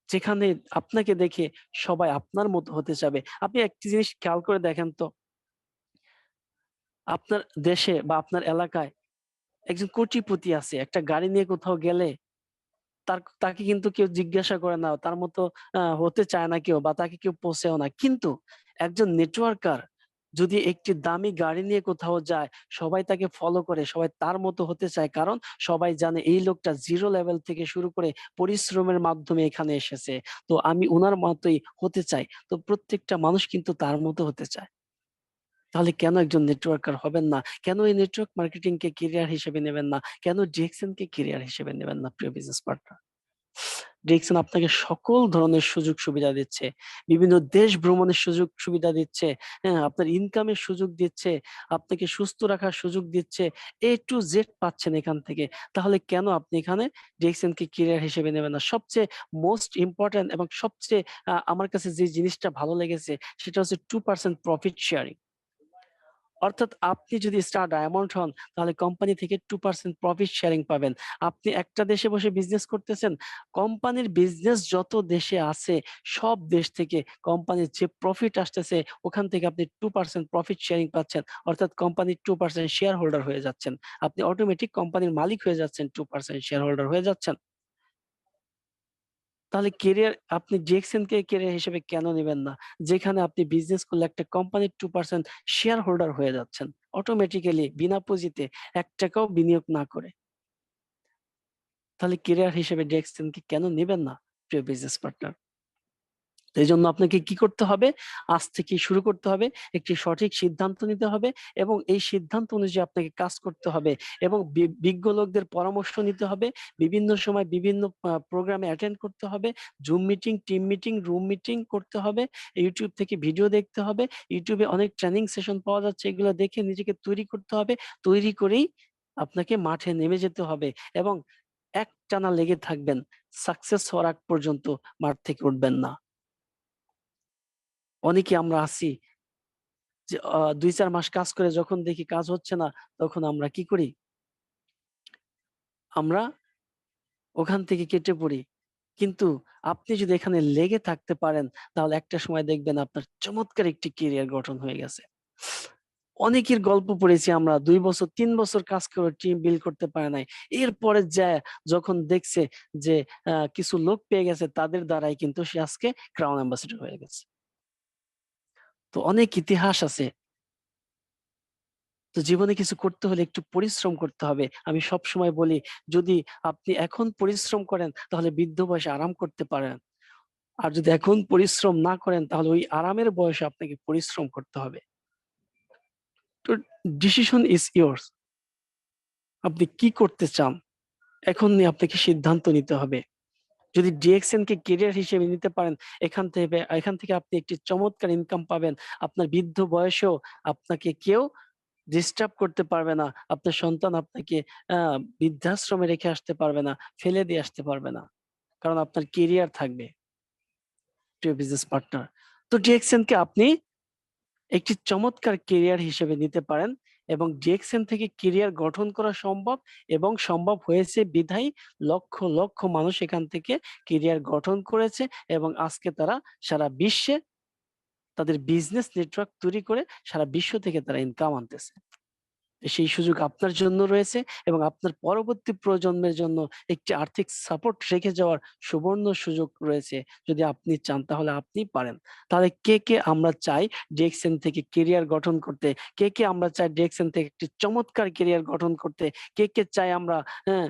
যেখানে আপনাকে দেখে সবাই আপনার মতো হতে চাবে। আপনি একটি জিনিস খেয়াল করে দেখেন তো, আপনার দেশে বা আপনার এলাকায় একজন কোটিপতি আছে। একটা গাড়ি নিয়ে কোথাও গেলে তাকে কিন্তু কেউ জিজ্ঞাসা করে না। তার মতো হতে চায় না কেউ, বা তাকে কেউ পোষেও না। কিন্তু একজন নেটওয়ার্কার যদি একটি দামি গাড়ি নিয়ে কোথাও যায়, সবাই তাকে ফলো করে, সবাই তার মতো হতে চায়। কারণ সবাই জানে এই লোকটা 0 লেভেল থেকে শুরু করে পরিশ্রমের মাধ্যমে এখানে এসেছে। তো আমি উনার মতোই হতে চাই। তো প্রত্যেকটা মানুষ কিন্তু তার মতো হতে চায়। তাহলে কেন একজন নেটওয়ার্কার হবেন না? কেন এই নেটওয়ার্ক মার্কেটিং কে ক্যারিয়ার হিসেবে নেবেন না? কেন ডিএক্সএন কে ক্যারিয়ার হিসেবে নেবেন না, প্রিয় বিজনেস পার্টনার? ডিএক্সএন আপনাকে সকল ধরনের সুযোগ সুবিধা দিচ্ছে। বিভিন্ন দেশ ভ্রমণের সুযোগ সুবিধা দিচ্ছে। হ্যাঁ? আপনার ইনকামের সুযোগ দিচ্ছে, আপনাকে সুস্থ রাখার সুযোগ দিচ্ছে। A to Z পাচ্ছেন এখান থেকে। তাহলে কেন আপনি এখানে ডিএক্সএন কে ক্যারিয়ার হিসেবে নেবেন না? সবচেয়ে মোস্ট ইম্পোর্টেন্ট এবং সবচেয়ে আমার কাছে যে জিনিসটা ভালো লেগেছে, সেটা হচ্ছে 2% প্রফিট শেয়ারিং। অর্থাৎ আপনি যদি স্টার ডায়মন্ড হন, তাহলে কোম্পানি থেকে 2% প্রফিট শেয়ারিং পাবেন। আপনি একটা দেশে বসে বিজনেস করতেছেন, কোম্পানির বিজনেস যত দেশে আছে, সব দেশ থেকে কোম্পানির যে প্রফিট আসতেছে, ওখান থেকে আপনি 2% প্রফিট শেয়ারিং পাচ্ছেন। অর্থাৎ কোম্পানির 2% শেয়ার হোল্ডার হয়ে যাচ্ছেন। আপনি অটোমেটিক কোম্পানির মালিক হয়ে যাচ্ছেন, 2% শেয়ার হোল্ডার হয়ে যাচ্ছেন। তাহলে আপনি ডিএক্সএন কে ক্যারিয়ার হিসেবে কেন নিবেন না? যেখানে আপনি বিজনেস করলে একটা কোম্পানির 2% শেয়ার হোল্ডার হয়ে যাচ্ছেন। অটোমেটিক্যালি বিনা পুঁজিতে ৳১ বিনিয়োগ না করে। তাহলে ক্যারিয়ার হিসেবে ডিএক্সএন কে কেন নিবেন না, প্রিয় বিজনেস পার্টনার? এই জন্য আপনাকে কি করতে হবে? আজ থেকে শুরু করতে হবে, একটি সঠিক সিদ্ধান্ত নিতে হবে এবং এই সিদ্ধান্ত অনুযায়ী আপনাকে কাজ করতে হবে এবং বিজ্ঞ লোকদের পরামর্শ নিতে হবে। বিভিন্ন সময় বিভিন্ন প্রোগ্রামে অ্যাটেন্ড করতে হবে, zoom meeting, team meeting, room meeting করতে হবে, ইউটিউব থেকে ভিডিও দেখতে হবে। ইউটিউবে অনেক ট্রেনিং সেশন পাওয়া যাচ্ছে, এগুলো দেখে নিজেকে তৈরি করতে হবে। তৈরি করেই আপনাকে মাঠে নেমে যেতে হবে এবং একটানা লেগে থাকবেন, সাকসেস হওয়ার আগ পর্যন্ত মাঠ থেকে উঠবেন না। অনেকে আমরা আছি যে ২-৪ মাস কাজ করে যখন দেখি কাজ হচ্ছে না, তখন আমরা কি করি? আমরা ওখান থেকে কেটে পড়ি। কিন্তু আপনি যদি এখানে লেগে থাকতে পারেন, তাহলে একটা সময় দেখবেন আপনার চমৎকার একটি ক্যারিয়ার গঠন হয়ে গেছে। অনেকের গল্প পড়েছি আমরা, ২ বছর ৩ বছর কাজ করে টিম বিল্ড করতে পারে নাই। এরপরে যায় যখন দেখছে যে কিছু লোক পেয়ে গেছে, তাদের দ্বারাই কিন্তু সে আজকে ক্রাউন অ্যাম্বাসেডর হয়ে গেছে। তো অনেক ইতিহাস আছে। তো জীবনে কিছু করতে হলে একটু পরিশ্রম করতে হবে। আমি সবসময় বলি, যদি আপনি এখন পরিশ্রম করেন তাহলে বৃদ্ধ বয়সে আরাম করতে পারেন। আর যদি এখন পরিশ্রম না করেন তাহলে ওই আরামের বয়সে আপনাকে পরিশ্রম করতে হবে। তো ডিসিশন ইজ ইয়োর্স। আপনি কি করতে চান? এখন নিয়ে আপনাকে সিদ্ধান্ত নিতে হবে। যদি ডিএক্সএন কে ক্যারিয়ার হিসেবে নিতে পারেন, এখান থেকে আপনি একটি চমৎকার ইনকাম পাবেন। আপনার বৃদ্ধ বয়সেও আপনাকে কেউ ডিস্টার্ব করতে পারবে না। আপনার সন্তান আপনাকে বৃদ্ধাশ্রমে রেখে আসতে পারবে না, ফেলে দিয়ে আসতে পারবে না। কারণ আপনার কেরিয়ার থাকবে, প্রিয় বিজনেস পার্টনার। তো ডিএক্সএন কে আপনি একটি চমৎকার কেরিয়ার হিসেবে নিতে পারেন এবং ডিএক্সএন থেকে কেরিয়ার গঠন করা সম্ভব এবং সম্ভব হয়েছে বিধায় লক্ষ লক্ষ মানুষ এখান থেকে কেরিয়ার গঠন করেছে এবং আজকে তারা সারা বিশ্বে তাদের বিজনেস নেটওয়ার্ক তৈরি করে সারা বিশ্ব থেকে তারা ইনকাম আনতেছে। সেই সুযোগ আপনার জন্য রয়েছে এবং আপনার পরবর্তী প্রজন্মের জন্য একটি আর্থিক সাপোর্ট রেখে যাওয়ার সুবর্ণ সুযোগ রয়েছে। যদি আপনি চান তাহলে আপনি পারেন। তাহলে কে কে আমরা চাই ডিএক্সএন থেকে কেরিয়ার গঠন করতে? কে কে আমরা চাই ডিএক্সএন থেকে একটি চমৎকার কেরিয়ার গঠন করতে? কে কে চাই আমরা হ্যাঁ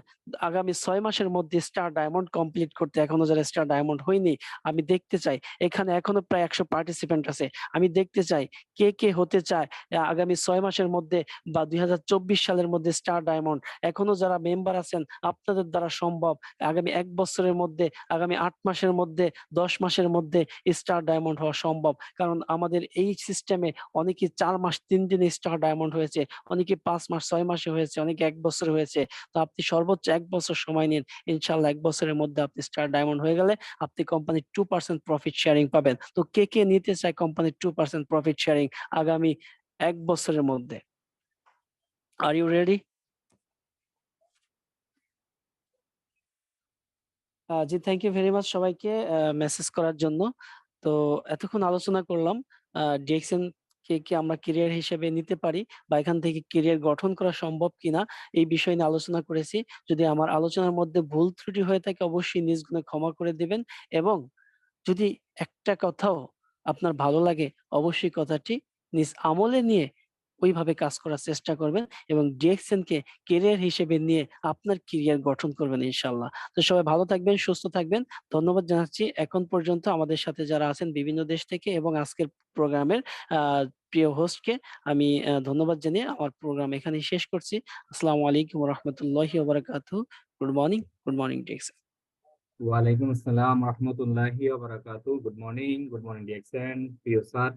আগামী ৬ মাসের মধ্যে স্টার ডায়মন্ড কমপ্লিট করতে? এখনো যারা স্টার ডায়মন্ড হয়নি, আমি দেখতে চাই। এখানে এখনো প্রায় ১০০ পার্টিসিপেন্ট আছে। আমি দেখতে চাই কে কে হতে চায় আগামী ৬ মাসের মধ্যে বা ২০২৪ সালের মধ্যে স্টার ডায়মন্ড। এখনো যারা মেম্বার আছেন, আপনাদের দ্বারা সম্ভব। আগামী ১ বছরের মধ্যে, আগামী ৮ মাসের মধ্যে, ১০ মাসের মধ্যে স্টার ডায়মন্ড হওয়া সম্ভব। কারণ আমাদের এই সিস্টেমে অনেকে ৪ মাস ৩ দিনে স্টার ডায়মন্ড হয়েছে, অনেকে ৫ মাস ৬ মাসে হয়েছে, অনেকে ১ বছরে হয়েছে। তো আপনি সর্বোচ্চ ১ বছর সময় নিন। ইনশাআল্লাহ ১ বছরের মধ্যে আপনি স্টার ডায়মন্ড হয়ে গেলে আপনি কোম্পানির 2% প্রফিট শেয়ারিং পাবেন। তো কে কে নিতে চায় কোম্পানির 2% প্রফিট শেয়ারিং আগামী ১ বছরের মধ্যে? Are you ready? জি, থ্যাংক ইউ ভেরি মাচ সবাইকে মেসেজ করার জন্য। তো এতক্ষণ আলোচনা করলাম ডিএক্সএন কে কি আমরা ক্যারিয়ার হিসেবে নিতে পারি বা এখান থেকে ক্যারিয়ার গঠন করা সম্ভব কিনা, এই বিষয় নিয়ে আলোচনা করেছি। যদি আমার আলোচনার মধ্যে ভুল ত্রুটি হয়ে থাকে অবশ্যই নিজ গুণে ক্ষমা করে দিবেন এবং যদি একটা কথাও আপনার ভালো লাগে অবশ্যই কথাটি নিজ আমলে নিয়ে ওইভাবে কাজ করার চেষ্টা করবেন এবং ডিএক্সএন কে ক্যারিয়ার হিসেবে নিয়ে আপনার ক্যারিয়ার গঠন করবেন ইনশাআল্লাহ। তো সবাই ভালো থাকবেন, সুস্থ থাকবেন। ধন্যবাদ জানাচ্ছি এখন পর্যন্ত আমাদের সাথে যারা আছেন বিভিন্ন দেশ থেকে এবং আজকের প্রোগ্রামের প্রিয় হোস্টকে আমি ধন্যবাদ জানিয়ে আমার প্রোগ্রাম এখানেই শেষ করছি। আসসালামু আলাইকুম ওয়া রাহমাতুল্লাহি ওয়া বারাকাতুহু। Good morning DXN. ওয়ালাইকুম আসসালাম রহমতুল্লাহি ওয়া বারাকাতুহু। গুড মর্নিং ডিএক্সএন প্রিয় স্যার।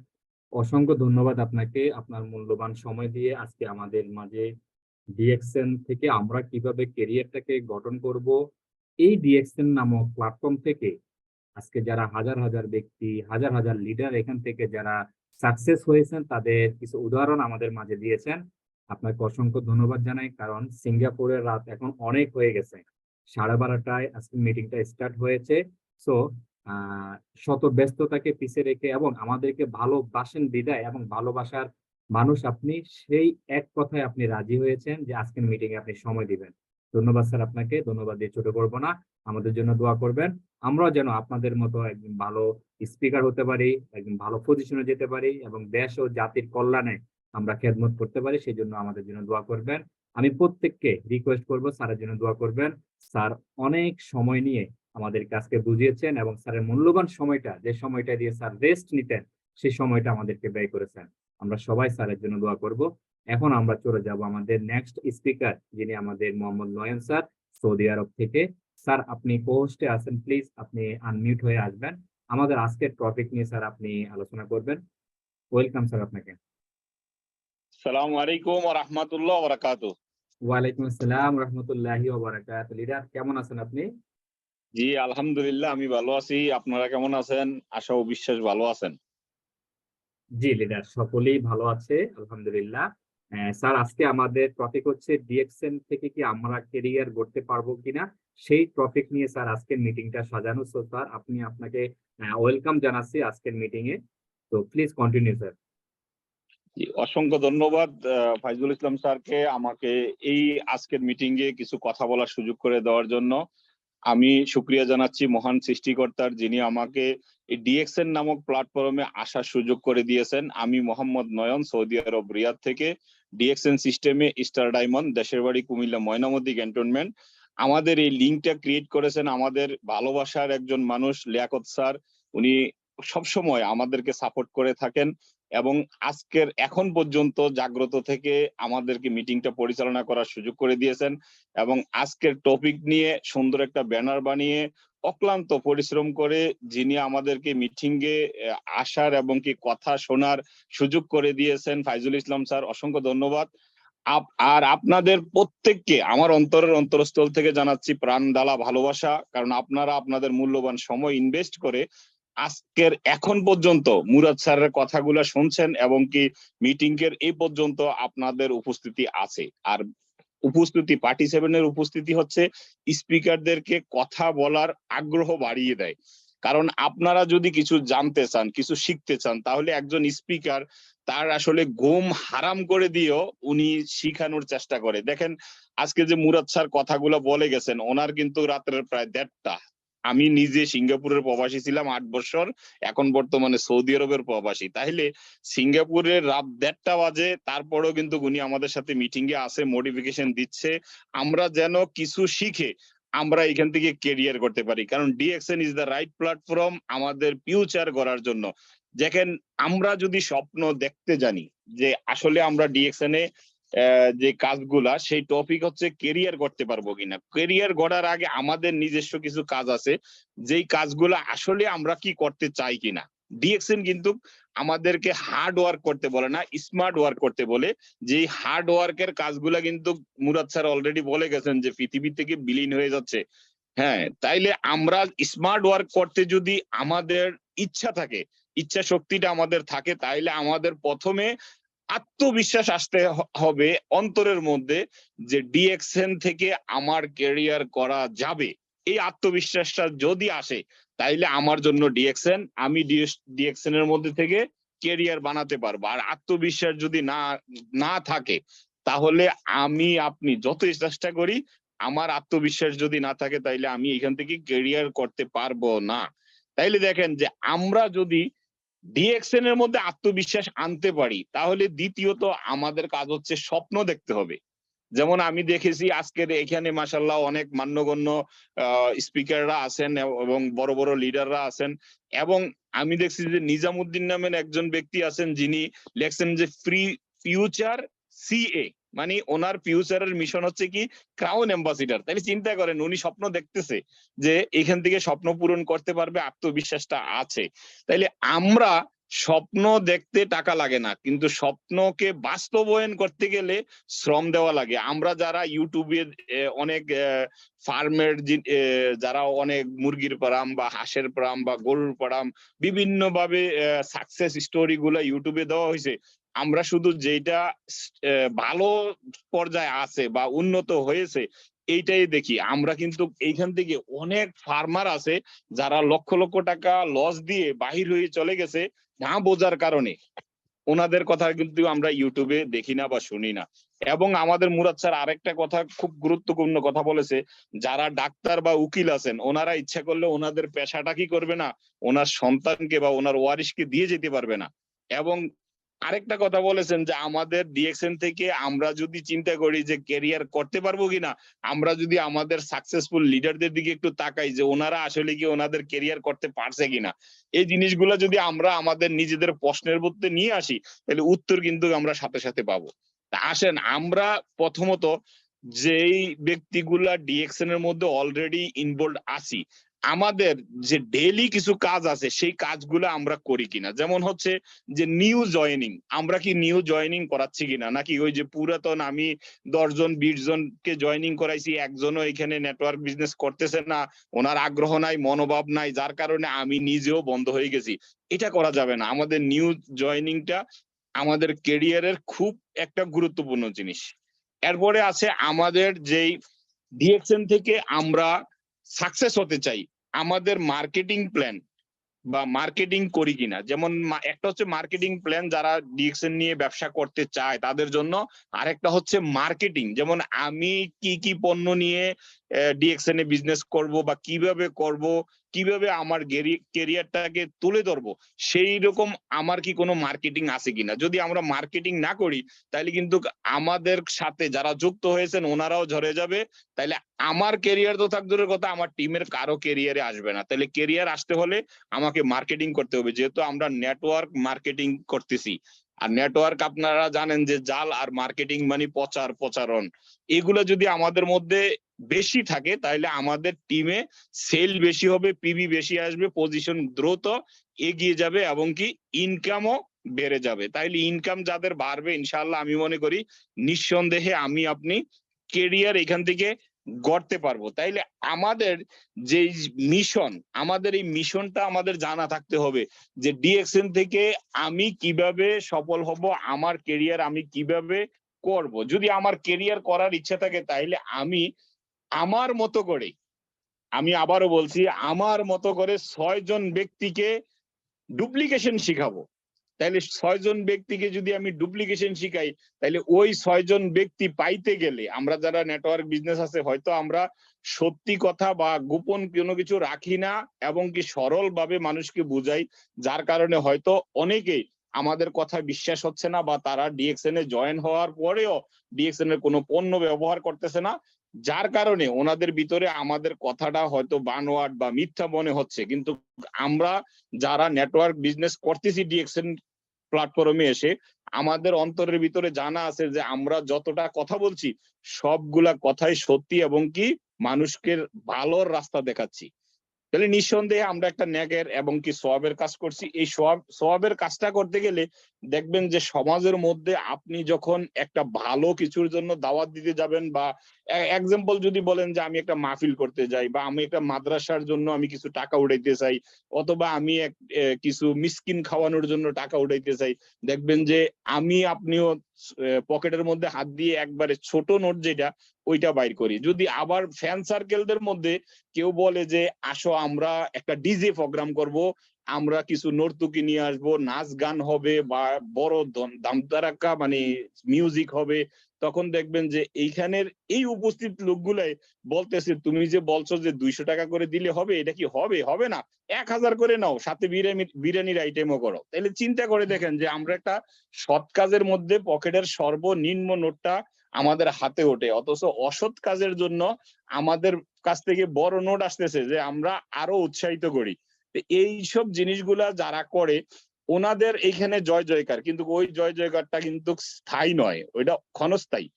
অসংখ্য ধন্যবাদ আপনাকে আপনার মূল্যবান সময় দিয়ে আজকে আমাদের মাঝে ডিএক্সএন থেকে আমরা কিভাবে ক্যারিয়ারটাকে গঠন করব, এই ডিএক্সএন নামক প্ল্যাটফর্ম থেকে আজকে যারা হাজার হাজার ব্যক্তি, হাজার হাজার লিডার এখান থেকে যারা সাকসেস হয়েছেন তাদের কিছু উদাহরণ আমাদের মাঝে দিয়েছেন। আপনাকে অসংখ্য ধন্যবাদ জানাই, কারণ সিঙ্গাপুরের রাত এখন অনেক হয়ে গেছে। 12:30টায় আজকে মিটিংটা স্টার্ট হয়েছে। সো শত ব্যস্ততাকে পিছিয়ে রেখে এবং আমাদেরকে ভালোবাসেন বিদায় এবং ভালোবাসার মানুষ আপনি, সেই এক কথায় আপনি রাজি হয়েছেন যে আজকের মিটিং এ আপনি সময় দিবেন। ধন্যবাদ স্যার, আপনাকে ধন্যবাদ দিয়ে ছোট করবো না। আমাদের জন্য দোয়া করবেন, আমরা যেন আপনাদের মতো একজন ভালো স্পিকার হতে পারি, একজন ভালো পজিশনে যেতে পারি এবং দেশ ও জাতির কল্যাণে আমরা খেদমত করতে পারি। সেই জন্য আমাদের জন্য দোয়া করবেন। আমি প্রত্যেককে রিকোয়েস্ট করব স্যারের জন্য দোয়া করবেন। স্যার অনেক সময় নিয়ে আমাদেরকে আজকে বুঝিয়েছেন, এবং স্যারের মূল্যবান সময়টা, যে সময়টা দিয়ে স্যার রেস্ট নিতেন, সেই সময়টা আমাদেরকে ব্যয় করেছেন। আমরা সবাই স্যারের জন্য দোয়া করব। এখন আমরা চলে যাব আমাদের নেক্সট স্পিকার, যিনি আমাদের মোহাম্মদ নয়ন স্যার, সৌদি আরব থেকে। স্যার, আপনি পোস্টে আছেন, প্লিজ আপনি আনমিউট হয়ে আসবেন। আমাদের আজকের টপিক নিয়ে স্যার আপনি আলোচনা করবেন। ওয়েলকাম স্যার আপনাকে। আসসালামু আলাইকুম ওয়া রাহমাতুল্লাহি ওয়া বারাকাতুহু। ওয়ালাইকুম আসসালাম রহমতুল্লাহি ওয়া বারাকাতুহু। লিডার, কেমন আছেন আপনি? জি আলহামদুলিল্লাহ, আমি ভালো আছি। আপনারা কেমন আছেন? আশা ও বিশ্বাস ভালো আছেন। জি লিডার, সকলেই ভালো আছে আলহামদুলিল্লাহ। স্যার, আজকে আমাদের টপিক হচ্ছে ডিএক্সএন থেকে কি আমরা কেরিয়ার গড়তে পারবো কিনা, সেই টপিক নিয়ে স্যার আজকের মিটিংটা সাজানো। সো স্যার, আপনাকে ওয়েলকাম জানাচ্ছি আজকের মিটিং এ। তো প্লিজ কন্টিনিউ স্যার। জি, অসংখ্য ধন্যবাদ ফাইজুল ইসলাম স্যারকে আমাকে এই আজকের মিটিং এ কিছু কথা বলার সুযোগ করে দেওয়ার জন্য। আমি শুকরিয়া জানাচ্ছি মহান সৃষ্টিকর্তার, যিনি আমাকে এই ডিএক্সএন নামক প্ল্যাটফর্মে আসার সুযোগ করে দিয়েছেন। আমি মোহাম্মদ নয়ন, সৌদি আরব রিয়াদ থেকে ডিএক্সএন সিস্টেমে স্টার ডায়মন্ড, দেশের বাড়ি কুমিল্লা ময়নামতি ক্যান্টনমেন্ট। আমাদের এই লিঙ্কটা ক্রিয়েট করেছেন আমাদের ভালোবাসার একজন মানুষ, লিয়াকত স্যার। উনি সবসময় আমাদেরকে সাপোর্ট করে থাকেন এবং আজকের এখন পর্যন্ত জাগ্রত থেকে আমাদেরকে মিটিংটা পরিচালনা করার সুযোগ করে দিয়েছেন। এবং আজকের টপিক নিয়ে সুন্দর একটা ব্যানার বানিয়ে অক্লান্ত পরিশ্রম করে যিনি আমাদেরকে মিটিং এ আসার এবং কি কথা শোনার সুযোগ করে দিয়েছেন, ফাইজুল ইসলাম স্যার, অসংখ্য ধন্যবাদ। আর আপনাদের প্রত্যেককে আমার অন্তরের অন্তরস্থল থেকে জানাচ্ছি প্রাণ ঢালা ভালোবাসা, কারণ আপনারা আপনাদের মূল্যবান সময় ইনভেস্ট করে আজকের এখন পর্যন্ত মুরাদ স্যারের কথাগুলো শুনছেন এবং কি মিটিং এর এই পর্যন্ত আপনাদের উপস্থিতি আছে। আর উপস্থিতি, পার্টিসিপেন্টের উপস্থিতি হচ্ছে স্পিকারদেরকে কথা বলার আগ্রহ বাড়িয়ে দেয়। কারণ আপনারা যদি কিছু জানতে চান, কিছু শিখতে চান, তাহলে একজন স্পিকার তার আসলে ঘুম হারাম করে দিয়েও উনি শিখানোর চেষ্টা করে। দেখেন আজকে যে মুরাদ স্যার কথাগুলো বলে গেছেন, ওনার কিন্তু রাত্রের প্রায় 1:30। আমি নিজে সিঙ্গাপুরের প্রবাসী ছিলাম 8 বছর, এখন বর্তমানে সৌদি আরবের প্রবাসী। তাইলে সিঙ্গাপুরের রাত 1:30 বাজে, তারপরেও কিন্তু উনি আমাদের সাথে মিটিং এ আছে, মোটিফিকেশন দিচ্ছে আমরা যেন কিছু শিখে আমরা এখান থেকে কেরিয়ার করতে পারি। কারণ DXN is the right platform আমাদের ফিউচার গড়ার জন্য। দেখেন, আমরা যদি স্বপ্ন দেখতে জানি যে আসলে আমরা ডিএক্সএন এ যে কাজগুলা, সেই টপিক হচ্ছে কেরিয়ার করতে পারবো কিনা। কেরিয়ার গড়ার আগে আমাদের নিজস্ব কিছু কাজ আছে, যেই কাজগুলা আসলে আমরা কি করতে চাই কিনা। ডিএক্সএন কিন্তু আমাদেরকে হার্ড ওয়ার্ক করতে বলে না, স্মার্ট ওয়ার্ক করতে বলে। যে হার্ড ওয়ার্কের কাজগুলা কিন্তু মুরাদ স্যার অলরেডি বলে গেছেন যে পৃথিবী থেকে বিলীন হয়ে যাচ্ছে। হ্যাঁ, তাইলে আমরা স্মার্ট ওয়ার্ক করতে যদি আমাদের ইচ্ছা থাকে, ইচ্ছা শক্তিটা আমাদের থাকে, তাইলে আমাদের প্রথমে আত্মবিশ্বাস আসতে হবে অন্তরের মধ্যে যে ডিএক্সএন থেকে আমার ক্যারিয়ার করা যাবে। এই আত্মবিশ্বাসটা যদি আসে, তাইলে আমার জন্য ডিএক্সএন, আমি ডিএক্সএন এর মধ্যে থেকে ক্যারিয়ার বানাতে পারবো। আর আত্মবিশ্বাস যদি না থাকে, তাহলে আমি আপনি যতই চেষ্টা করি, আমার আত্মবিশ্বাস যদি না থাকে, তাইলে আমি এখান থেকে ক্যারিয়ার করতে পারবো না। তাইলে দেখেন যে আমরা যদি ডিএক্সএন এর মধ্যে আত্মবিশ্বাস আনতে পারি, তাহলে দ্বিতীয়ত আমাদের কাজ হচ্ছে স্বপ্ন দেখতে হবে। যেমন আমি দেখেছি আজকের এখানে মাশাআল্লাহ অনেক মান্যগণ্য স্পিকাররা আছেন এবং বড় বড় লিডাররা আছেন। এবং আমি দেখছি যে নিজামুদ্দিন নামের একজন ব্যক্তি আছেন, যিনি লেখছেন যে ফ্রি ফিউচার সিএ, মানে ওনার ফিউচারের মিশন হচ্ছে কি ক্রাউন অ্যাম্বাসিডার। তাহলে চিন্তা করেন, উনি স্বপ্ন দেখতেছে যে এখান থেকে স্বপ্ন পূরণ করতে পারবে, আত্মবিশ্বাসটা আছে। তাইলে আমরা স্বপ্ন দেখতে টাকা লাগে না, কিন্তু স্বপ্নকে বাস্তবায়ন করতে গেলে শ্রম দেওয়া লাগে। আমরা যারা ইউটিউবে অনেক ফার্মের যারা অনেক মুরগির ফার্ম বা হাঁসের ফার্ম বা গরুর ফার্ম বিভিন্ন ভাবে সাকসেস স্টোরি গুলা ইউটিউবে দেওয়া হয়েছে, আমরা শুধু যেটা ভালো পর্যায়ে আছে বা উন্নত হয়েছে এইটাই দেখি। আমরা কিন্তু এইখান থেকে অনেক ফার্মার আছে যারা লক্ষ লক্ষ টাকা লস দিয়ে বাহির হয়ে চলে গেছে না বোঝার কারণে। ওনাদের কথা কিন্তু আমরা ইউটিউবে দেখি না বা শুনি না। এবং আমাদের মুরাদ স্যার আরেকটা কথা, খুব গুরুত্বপূর্ণ কথা বলেছে, যারা ডাক্তার বা উকিল আছেন, ওনারা ইচ্ছা করলে ওনাদের পেশাটা কি করবে না, ওনার সন্তানকে বা ওনার ওয়ারিশকে দিয়ে যেতে পারবে না। এবং আরেকটা কথা বলেছেন যে আমাদের ডিএক্সএন থেকে আমরা যদি চিন্তা করি যে ক্যারিয়ার করতে পারবো কিনা, আমরা যদি আমাদের সাকসেসফুল লিডারদের দিকে একটু তাকাই যে ওনারা আসলে কি ওনাদের ক্যারিয়ার করতে পারছে কিনা, এই জিনিসগুলো যদি আমরা আমাদের নিজেদের প্রশ্নের মধ্যে নিয়ে আসি তাহলে উত্তর কিন্তু আমরা সাথে সাথে পাবো। তা আসেন আমরা প্রথমত যেই ব্যক্তিগুলা ডিএক্সএন এর মধ্যে অলরেডি ইনভলভ আছি, আমাদের যে ডেইলি কিছু কাজ আছে সেই কাজগুলো আমরা করি কিনা। যেমন হচ্ছে যে নিউ জয়েনিং, আমরা কি নিউ জয়েনিং করাচ্ছি কিনা, নাকি ওই যে পুরাতন আমি 10 জন 20 জনকে জয়েনিং করাইছি, একজনও এখানে নেটওয়ার্ক বিজনেস করতেছে না, ওনার আগ্রহ নাই, মনোভাব নাই, যার কারণে আমি নিজেও বন্ধ হয়ে গেছি। এটা করা যাবে না। আমাদের নিউ জয়েনিংটা আমাদের ক্যারিয়ারের খুব একটা গুরুত্বপূর্ণ জিনিস। এরপরে আছে আমাদের যেই ডিএক্সএন থেকে আমরা সাকসেস হতে চাই, আমাদের মার্কেটিং প্ল্যান বা মার্কেটিং করি কিনা। যেমন একটা হচ্ছে মার্কেটিং প্ল্যান যারা ডিএক্সএন নিয়ে ব্যবসা করতে চায় তাদের জন্য, আরেকটা হচ্ছে মার্কেটিং, যেমন আমি কি কি পণ্য নিয়ে ডিএক্সএন এ বিজনেস করব বা কিভাবে করব, কিভাবে আমার ক্যারিয়ারটাকে তুলে ধরবো, সেই রকম আমার কি কোনো মার্কেটিং আছে কিনা। যদি আমরা মার্কেটিং না করি তাহলে কিন্তু আমাদের সাথে যারা যুক্ত হয়েছেন ওনারাও ঝরে যাবে, তাহলে আমার ক্যারিয়ার তো থাক দূরের কথা, আমার টিমের কারো ক্যারিয়ারে আসবে না। তাহলে ক্যারিয়ার আসতে হলে আমাকে মার্কেটিং করতে হবে, যেহেতু আমরা নেটওয়ার্ক মার্কেটিং করতেছি। আর নেটওয়ার্ক আপনারা জানেন যে জাল, আর মার্কেটিং মানে প্রচারণ। এগুলো যদি আমাদের মধ্যে বেশি থাকে তাহলে আমাদের টিমে সেল বেশি হবে, পিবি বেশি আসবে, পজিশন দ্রুত এগিয়ে যাবে এবং কি ইনকামও বেড়ে যাবে। তাইলে ইনকাম যাদের বাড়বে ইনশাআল্লাহ আমি মনে করি নিঃসন্দেহে আমি আপনি কেরিয়ার এখান থেকে গড়তে পারবো। তাইলে আমাদের যে মিশন, আমাদের এই মিশনটা আমাদের জানা থাকতে হবে যে ডিএক্সএন থেকে আমি কিভাবে সফল হব, আমার কেরিয়ার আমি কিভাবে করব। যদি আমার কেরিয়ার করার ইচ্ছা থাকে তাহলে আমি আমার মতো করে, আমি আবারও বলছি, আমার মতো করে 6 জন ব্যক্তিকে ডুপ্লিকেশন শিখাবো। তাহলে 6 জন ব্যক্তিকে যদি আমি ডুপ্লিকেশন শিখাই তাহলে ওই 6 জন ব্যক্তি পাইতে গেলে আমরা যারা নেটওয়ার্ক বিজনেস আছে হয়তো আমরা সত্যি কথা বা গোপন কোনো কিছু রাখি না এবং কি সরল ভাবে মানুষকে বুঝাই, যার কারণে হয়তো অনেকেই আমাদের কথা বিশ্বাস হচ্ছে না বা তারা ডিএক্সএন এ জয়েন হওয়ার পরেও ডিএক্সএন এর কোনো পণ্য ব্যবহার করতেছে না, যার কারণে ওনাদের ভিতরে আমাদের কথাটা হয়তো বানোয়াট বা মিথ্যা মনে হচ্ছে। কিন্তু আমরা যারা নেটওয়ার্ক বিজনেস করতেছি ডিএক্সএন প্ল্যাটফর্মে এসে, আমাদের অন্তরের ভিতরে জানা আছে যে আমরা যতটা কথা বলছি সবগুলা কথাই সত্যি এবং কি মানুষকে ভালোর রাস্তা দেখাচ্ছি। তাহলে নিঃসন্দেহে আমরা একটা ন্যাকের এবং কি সওয়াবের কাজ করছি। এই সওয়াবের কাজটা করতে গেলে দেখবেন যে সমাজের মধ্যে আপনি যখন একটা ভালো কিছুর জন্য দাওয়াত দিতে যাবেন, বা এক্সাম্পল যদি বলেন যে আমি একটা মাহফিল করতে যাই বা আমি একটা মাদ্রাসার জন্য আমি কিছু টাকা উঠাইতে চাই, অথবা আমি কিছু মিসকিন খাওয়ানোর জন্য টাকা উঠাইতে চাই, দেখবেন যে আমি আপনিও পকেটের মধ্যে হাত দিয়ে একবারে ছোট নোট যেটা ওইটা বাইর করি। যদি আবার ফ্যান সার্কেলদের মধ্যে কেউ বলে যে আসো আমরা একটা ডিজে প্রোগ্রাম করব, আমরা কিছু নর্তকী নিয়ে আসবো, নাচ গান হবে বা বড় দামদারাক্কা মানে মিউজিক হবে, তখন দেখবেন যে এইখানের এই উপস্থিত লোকগুলাই বলতেছে তুমি যে বলছো যে 200 টাকা করে দিলে হবে, এটা কি হবে? হবে না, 1000 করে নাও, সাথে বিরিয়ানির আইটেমও করো। তাহলে চিন্তা করে দেখেন যে আমরা একটা সৎ কাজের মধ্যে পকেটের সর্বনিম্ন নোটটা আমাদের হাতে ওঠে, অথচ অসৎ কাজের জন্য আমাদের কাছ থেকে বড় নোট আসতেছে যে আমরা আরো উৎসাহিত করি। এইসব জিনিসগুলা যারা করে ওনাদের এইখানে জয় জয়কার, কিন্তু ওই জয় জয়কারটা কিন্তু স্থায়ী নয়, ওইটা ক্ষণস্থায়ী।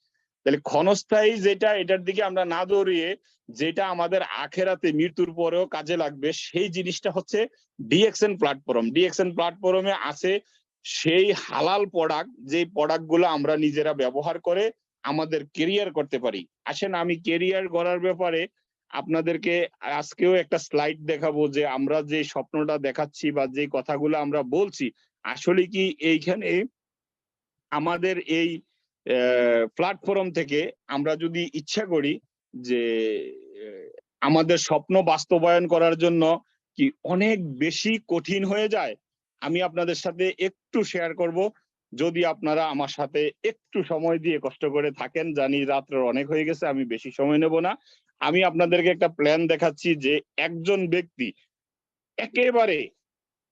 তাহলে ক্ষণস্থায়ী যেটা, এটার দিকে আমরা না দৌড়িয়ে যেটা আমাদের আখেরাতে মৃত্যুর পরেও কাজে লাগবে সেই জিনিসটা হচ্ছে ডিএক্সএন প্ল্যাটফর্ম। ডিএক্সএন প্ল্যাটফর্মে আছে সেই হালাল প্রোডাক্ট, যে প্রোডাক্ট গুলো আমরা নিজেরা ব্যবহার করে আমাদের কেরিয়ার করতে পারি। আসেন আমি কেরিয়ার গড়ার ব্যাপারে আপনাদেরকে আজকেও একটা স্লাইড দেখাবো যে আমরা যে স্বপ্নটা দেখাচ্ছি বা যে কথাগুলো আমরা বলছি আসলে কি এইখানে আমাদের এই প্ল্যাটফর্ম থেকে আমরা যদি ইচ্ছা করি যে আমাদের স্বপ্ন বাস্তবায়ন করার জন্য কি অনেক বেশি কঠিন হয়ে যায়। আমি আপনাদের সাথে একটু শেয়ার করব, যদি আপনারা আমার সাথে একটু সময় দিয়ে কষ্ট করে থাকেন। জানি রাত্র অনেক হয়ে গেছে, আমি বেশি সময় নেব না। আমি আপনাদেরকে একটা প্ল্যান দেখাচ্ছি যে একজন ব্যক্তি একেবারে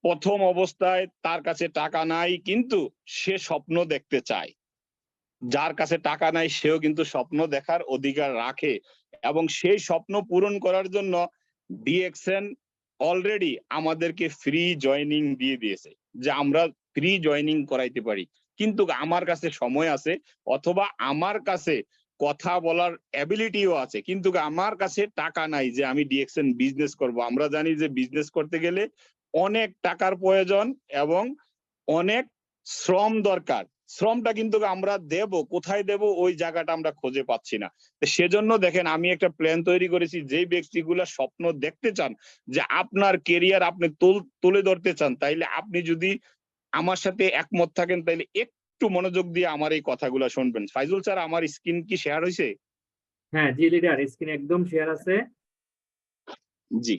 প্রথম অবস্থায় তার কাছে টাকা নাই, কিন্তু সে স্বপ্ন দেখতে চায়। যার কাছে টাকা নাই সেও কিন্তু স্বপ্ন দেখার অধিকার রাখে, এবং সেই স্বপ্ন পূরণ করার জন্য ডিএক্সএন অলরেডি আমাদেরকে ফ্রি জয়েনিং দিয়ে দিয়েছে, যে আমরা ফ্রি জয়েনিং করাইতে পারি। কিন্তু আমার কাছে সময় আছে, অথবা আমার কাছে কথা বলার অ্যাবিলিটিও আছে, কিন্তু আমার কাছে টাকা নাই যে আমি ডিএক্সএন বিজনেস করব। আমরা জানি যে বিজনেস করতে গেলে অনেক টাকার প্রয়োজন এবং অনেক শ্রম দরকার। শ্রমটা কিন্তু আমরা দেব, কোথায় দেব ওই জায়গাটা আমরা খুঁজে পাচ্ছি না। তো সেজন্য দেখেন আমি একটা প্ল্যান তৈরি করেছি, যেই ব্যক্তিগুলা স্বপ্ন দেখতে চান যে আপনার কেরিয়ার আপনি তুলে ধরতে চান, তাইলে আপনি যদি আমার সাথে একমত থাকেন তাইলে একটু মনোযোগ দিয়ে আমার এই কথাগুলো শুনবেন। ফাইজুল স্যার, আমার স্ক্রিন কি শেয়ার হয়েছে? হ্যাঁ জি লিডার, স্ক্রিন একদম শেয়ার আছে। জি,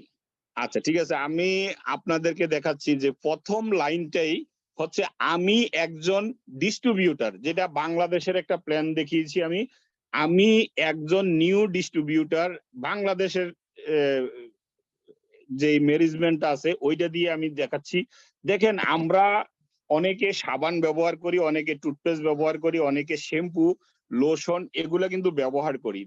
আচ্ছা ঠিক আছে। আমি আপনাদেরকে দেখাচ্ছি যে প্রথম লাইনটাই হচ্ছে আমি একজন ডিস্ট্রিবিউটর, যেটা বাংলাদেশের একটা প্ল্যান দেখিয়েছি আমি। আমি একজন নিউ ডিস্ট্রিবিউটর, বাংলাদেশের যে ম্যানেজমেন্ট আছে ওইটা দিয়ে আমি দেখাচ্ছি। দেখেন আমরা অনেকে সাবান ব্যবহার করি, অনেকে টুথপেস্ট ব্যবহার করি, অনেকে শ্যাম্পু, লোশন এগুলা কিন্তু ব্যবহার করি।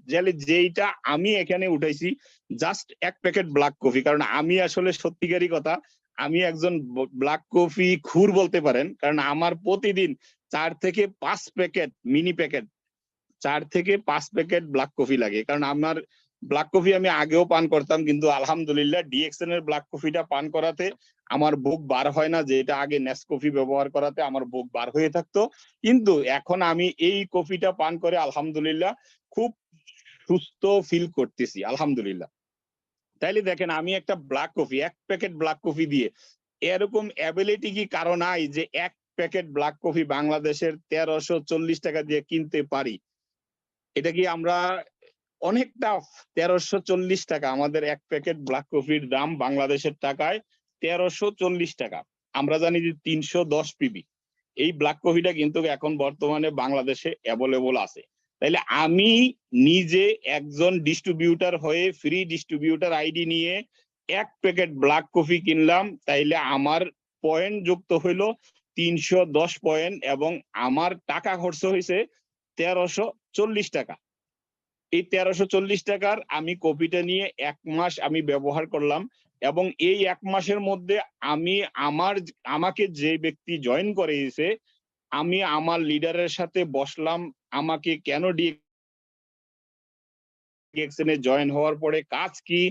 যেইটা আমি এখানে উঠাইছি জাস্ট এক প্যাকেট ব্ল্যাক কফি, কারণ আমি আসলে সত্যিকারই কথা আমি একজন ব্ল্যাক কফি খুর বলতে পারেন, কারণ আমার প্রতিদিন 4 থেকে 5 প্যাকেট মিনি প্যাকেট 4 থেকে 5 প্যাকেট ব্ল্যাক কফি লাগে। কারণ আমার ব্ল্যাক কফি আমি আগেও পান করতাম, কিন্তু আলহামদুলিল্লাহ ডিএক্সএন এর ব্ল্যাক কফিটা পান করাতে আমার বুক বার হয় না, যেটা আগে নেসকফি ব্যবহার করাতে আমার বুক বার হয়ে থাকতো। কিন্তু এখন আমি এই কফিটা পান করে আলহামদুলিল্লাহ খুব সুস্থ ফিল করতেছি আলহামদুলিল্লাহ। তাইলে দেখেন আমি একটা ব্ল্যাক কফি, এক প্যাকেট ব্ল্যাক কফি দিয়ে এরকম অ্যাবিলিটি কি কারো নাই যে এক প্যাকেট ব্ল্যাক কফি বাংলাদেশের 1340 টাকা দিয়ে কিনতে পারি? এটা কি আমরা অনেকটা 1340 টাকা আমাদের এক প্যাকেট ব্ল্যাক কফির দাম বাংলাদেশের টাকায় 1340 টাকা। আমরা জানি যে 310 পিবি এই ব্ল্যাক কফিটা কিন্তু এখন বর্তমানে বাংলাদেশে অ্যাভেলেবল আছে। তাইলে আমি নিজে একজন ডিস্ট্রিবিউটর হয়ে ফ্রি ডিস্ট্রিবিউটর আইডি নিয়ে এক প্যাকেট ব্ল্যাক কফি কিনলাম, তাইলে আমার পয়েন্ট যুক্ত হইলো 310 পয়েন্ট, এবং আমার টাকা খরচ হয়েছে 1340 টাকা। এই 1340 টাকার আমি কপিটা নিয়ে 1 মাস আমি ব্যবহার করলাম, এবং এই 1 মাসের মধ্যে আমি আমাকে যে ব্যক্তি জয়েন করিয়েছে আমি আমার লিডারের সাথে বসলাম, আমাকে কেন ডিএক্সএন এ জয়েন হওয়ার পরে কাজ কি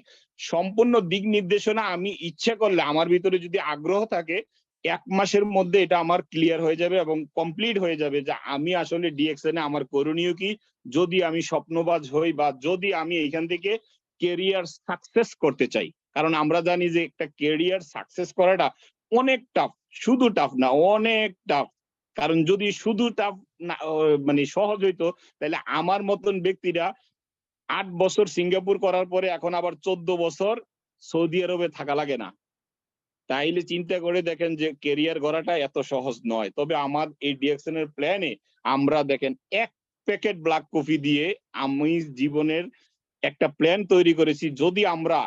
সম্পূর্ণ দিক নির্দেশনা আমি ইচ্ছা করলে আমার ভিতরে যদি আগ্রহ থাকে 1 মাসের মধ্যে এটা আমার ক্লিয়ার হয়ে যাবে এবং কমপ্লিট হয়ে যাবে যে আমি আসলে ডিএক্সএন এ আমার করণীয় কি, যদি আমি স্বপ্নবাজ হই বা যদি আমি এইখান থেকে কেরিয়ার সাকসেস করতে চাই। কারণ আমরা জানি যে একটা কেরিয়ার সাকসেস করাটা অনেক টাফ, শুধু টাফ না অনেক টাফ। কারণ যদি শুধু টাফ না মানে সহজ হইতো তাহলে আমার মতন ব্যক্তিরা 8 বছর সিঙ্গাপুর করার পরে এখন আবার 14 বছর সৌদি আরবে থাকা লাগে না। তাইলে চিন্তা করে দেখেন যে কেরিয়ার গড়াটা এত সহজ নয়। তবে আমার এই ডিএক্সএন এর প্ল্যানে আমরা দেখেন এক প্যাকেট ব্ল্যাক কফি দিয়ে আমি জীবনের একটা প্ল্যান তৈরি করেছি। যদি আমরা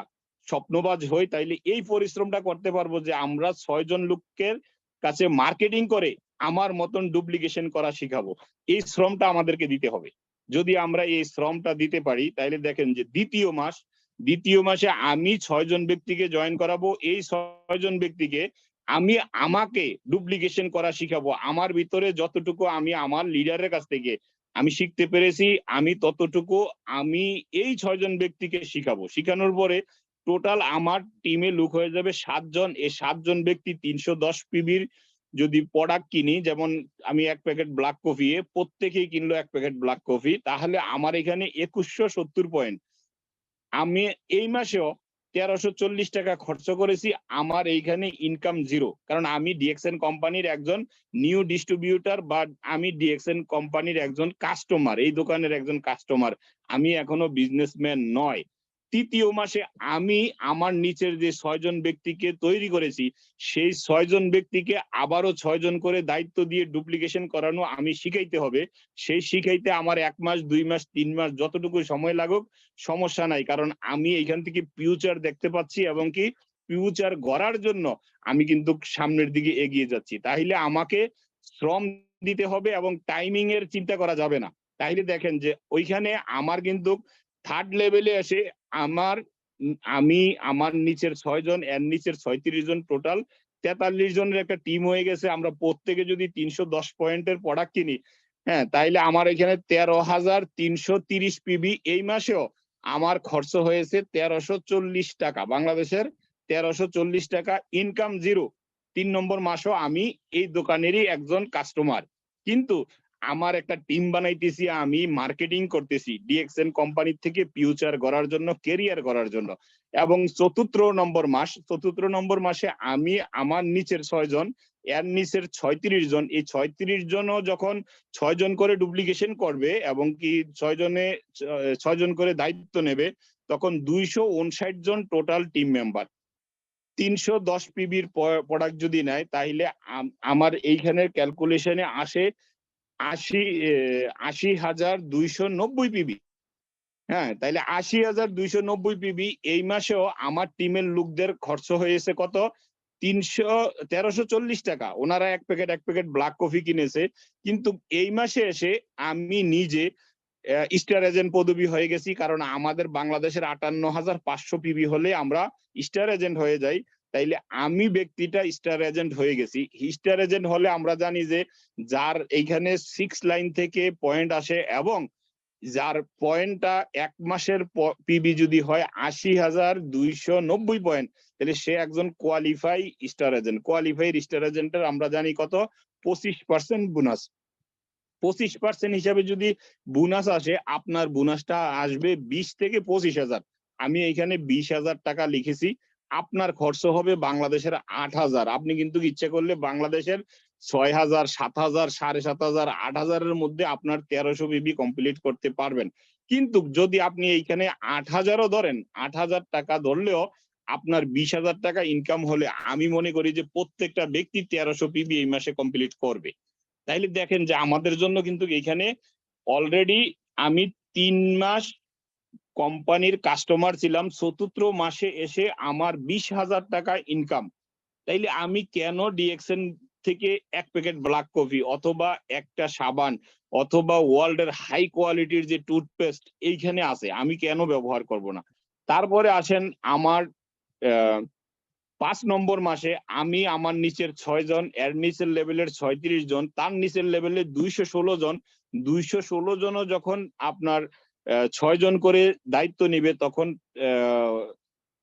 স্বপ্নবাজ হই তাইলে এই পরিশ্রমটা করতে পারবো যে আমরা 6 জন লোকের কাছে মার্কেটিং করে আমার মতন ডুপ্লিকেশন করা শিখাবো। এই শ্রমটা আমাদেরকে দিতে হবে। যদি আমরা এই শ্রমটা দিতে পারি তাইলে দেখেন যে দ্বিতীয় মাসে আমি 6 জন ব্যক্তিকে জয়েন করাবো। এই 6 জন ব্যক্তিকে আমাকে ডুপ্লিকেশন করা শিখাবো। আমার ভিতরে যতটুকু আমি আমার লিডারের কাছ থেকে আমি শিখতে পেরেছি আমি ততটুকু আমি এই 6 জন ব্যক্তিকে শিখাবো। শিখানোর পরে টোটাল আমার টিমে লোক হয়ে যাবে 7 জন। এই 7 জন ব্যক্তি 310 পিবির যদি প্রোডাক্ট কিনি, যেমন আমি এক প্যাকেট ব্ল্যাক কফি প্রত্যেকেই কিনলো এক প্যাকেট ব্ল্যাক কফি, তাহলে আমার এখানে 2170 পয়েন্ট। আমি এই মাসেও 1340 টাকা খরচ করেছি, আমার এইখানে ইনকাম জিরো। কারণ আমি ডিএক্সএন কোম্পানির একজন নিউ ডিস্ট্রিবিউটর বা আমি ডিএক্সএন কোম্পানির একজন কাস্টমার, এই দোকানের একজন কাস্টমার, আমি এখনো বিজনেসম্যান নয়। তৃতীয় মাসে আমি আমার নিচের যে 6 জন ব্যক্তিকে তৈরি করেছি সেই 6 জন ব্যক্তিকে আবারও 6 জন করে দায়িত্ব দিয়ে ডুপ্লিকেশন করানো আমি শিখাইতে হবে। সেই শিখাইতে আমার 1 মাস 2 মাস 3 মাস যতটুকু সময় লাগুক সমস্যা নাই, কারণ আমি এইখান থেকে ফিউচার দেখতে পাচ্ছি এবং কি ফিউচার গড়ার জন্য আমি কিন্তু সামনের দিকে এগিয়ে যাচ্ছি। তাইলে আমাকে শ্রম দিতে হবে এবং টাইমিং এর চিন্তা করা যাবে না। তাইলে দেখেন যে ওইখানে আমার কিন্তু থার্ড লেভেলে এসে আমি আমার নিচের 6 জন, এর নিচের 36 জন, টোটাল 43 জনের একটা টিম হয়ে গেছে। আমরা প্রত্যেকে যদি 310 পয়েন্টের প্রোডাক্ট কিনি, হ্যাঁ, তাইলে আমার এখানে 13,330 পিবি। এই মাসেও আমার খরচ হয়েছে 1340 টাকা, বাংলাদেশের 1340 টাকা, ইনকাম জিরো। 3 নম্বর মাসও আমি এই দোকানেরই একজন কাস্টমার, কিন্তু আমার একটা টিম বানাইতেছি, আমি মার্কেটিং করতেছি ডিএক্সএন কোম্পানি থেকে ফিউচার গড়ার জন্য, কেরিয়ার গড়ার জন্য। এবং চতুর্থ নম্বর মাসে আমি আমার নিচের 6 জন, এর নিচের 36 জন, এই 36 জনও যখন 6 জন করে ডুপ্লিকেশন করবে এবং কি 6 জন করে দায়িত্ব নেবে, তখন 259 জন টোটাল টিম মেম্বার। 310 পিবির প্রোডাক্ট যদি নেয়, তাহলে আমার এইখানের ক্যালকুলেশনে আসে 80,290 পিবি। হ্যাঁ, তাইলে 80,290 পিবি। এই মাসেও আমার টিমের লোকদের খরচ হয়েছে কত? 1340 টাকা। ওনারা এক প্যাকেট ব্ল্যাক কফি কিনেছে। কিন্তু এই মাসে এসে আমি নিজে স্টার এজেন্ট পদবী হয়ে গেছি, কারণ আমাদের বাংলাদেশের 58,500 পিবি হলে আমরা স্টার এজেন্ট হয়ে যাই। তাইলে আমি ব্যক্তিটা স্টার এজেন্ট হয়ে গেছি। স্টার এজেন্ট হলে আমরা জানি যে যার এইখানে 6 লাইন থেকে পয়েন্ট আসে এবং যার পয়েন্টটা এক মাসের পিবি যদি হয় 80,290 পয়েন্ট, তাহলে সে একজন qualify star agent. Qualified star এজেন্টের আমরা জানি কত? 25% বোনাস। 25% হিসাবে যদি বোনাস আসে, আপনার বোনাসটা আসবে 20 থেকে 25,000। আমি এখানে 20,000 টাকা লিখেছি। আপনার খরচ হবে বাংলাদেশের 8,000। আপনি কিন্তু ইচ্ছে করলে বাংলাদেশের 6,000, 7,000, 7,500, 8,000-এর মধ্যে আপনার 1300 পিবি কমপ্লিট করতে পারবেন। কিন্তু যদি আপনি এইখানে 8,000ও ধরেন, 8,000 টাকা ধরলেও আপনার 20,000 টাকা ইনকাম হলে আমি মনে করি যে প্রত্যেকটা ব্যক্তি 1300 পিবি এই মাসে কমপ্লিট করবে। তাইলে দেখেন যে আমাদের জন্য কিন্তু এখানে অলরেডি আমি 3 মাস কোম্পানির কাস্টমার ছিলাম, চতুর্থ মাসে এসে আমার 20,000 টাকা ইনকাম। তাইলে আমি কেন ডিএক্সএন থেকে এক প্যাকেট ব্ল্যাক কফি অথবা একটা সাবান অথবা ওয়ার্ল্ডের হাই কোয়ালিটির যে টুথপেস্ট এইখানে আছে, আমি কেন ব্যবহার করব না? তারপরে আসেন আমার 5 নম্বর মাসে আমি আমার নিচের 6 জন, এর নিচের লেভেলের 36 জন, তার নিচের লেভেলে 216 জন। 216 জনও যখন আপনার 6 জন করে দায়িত্ব নিবে, তখন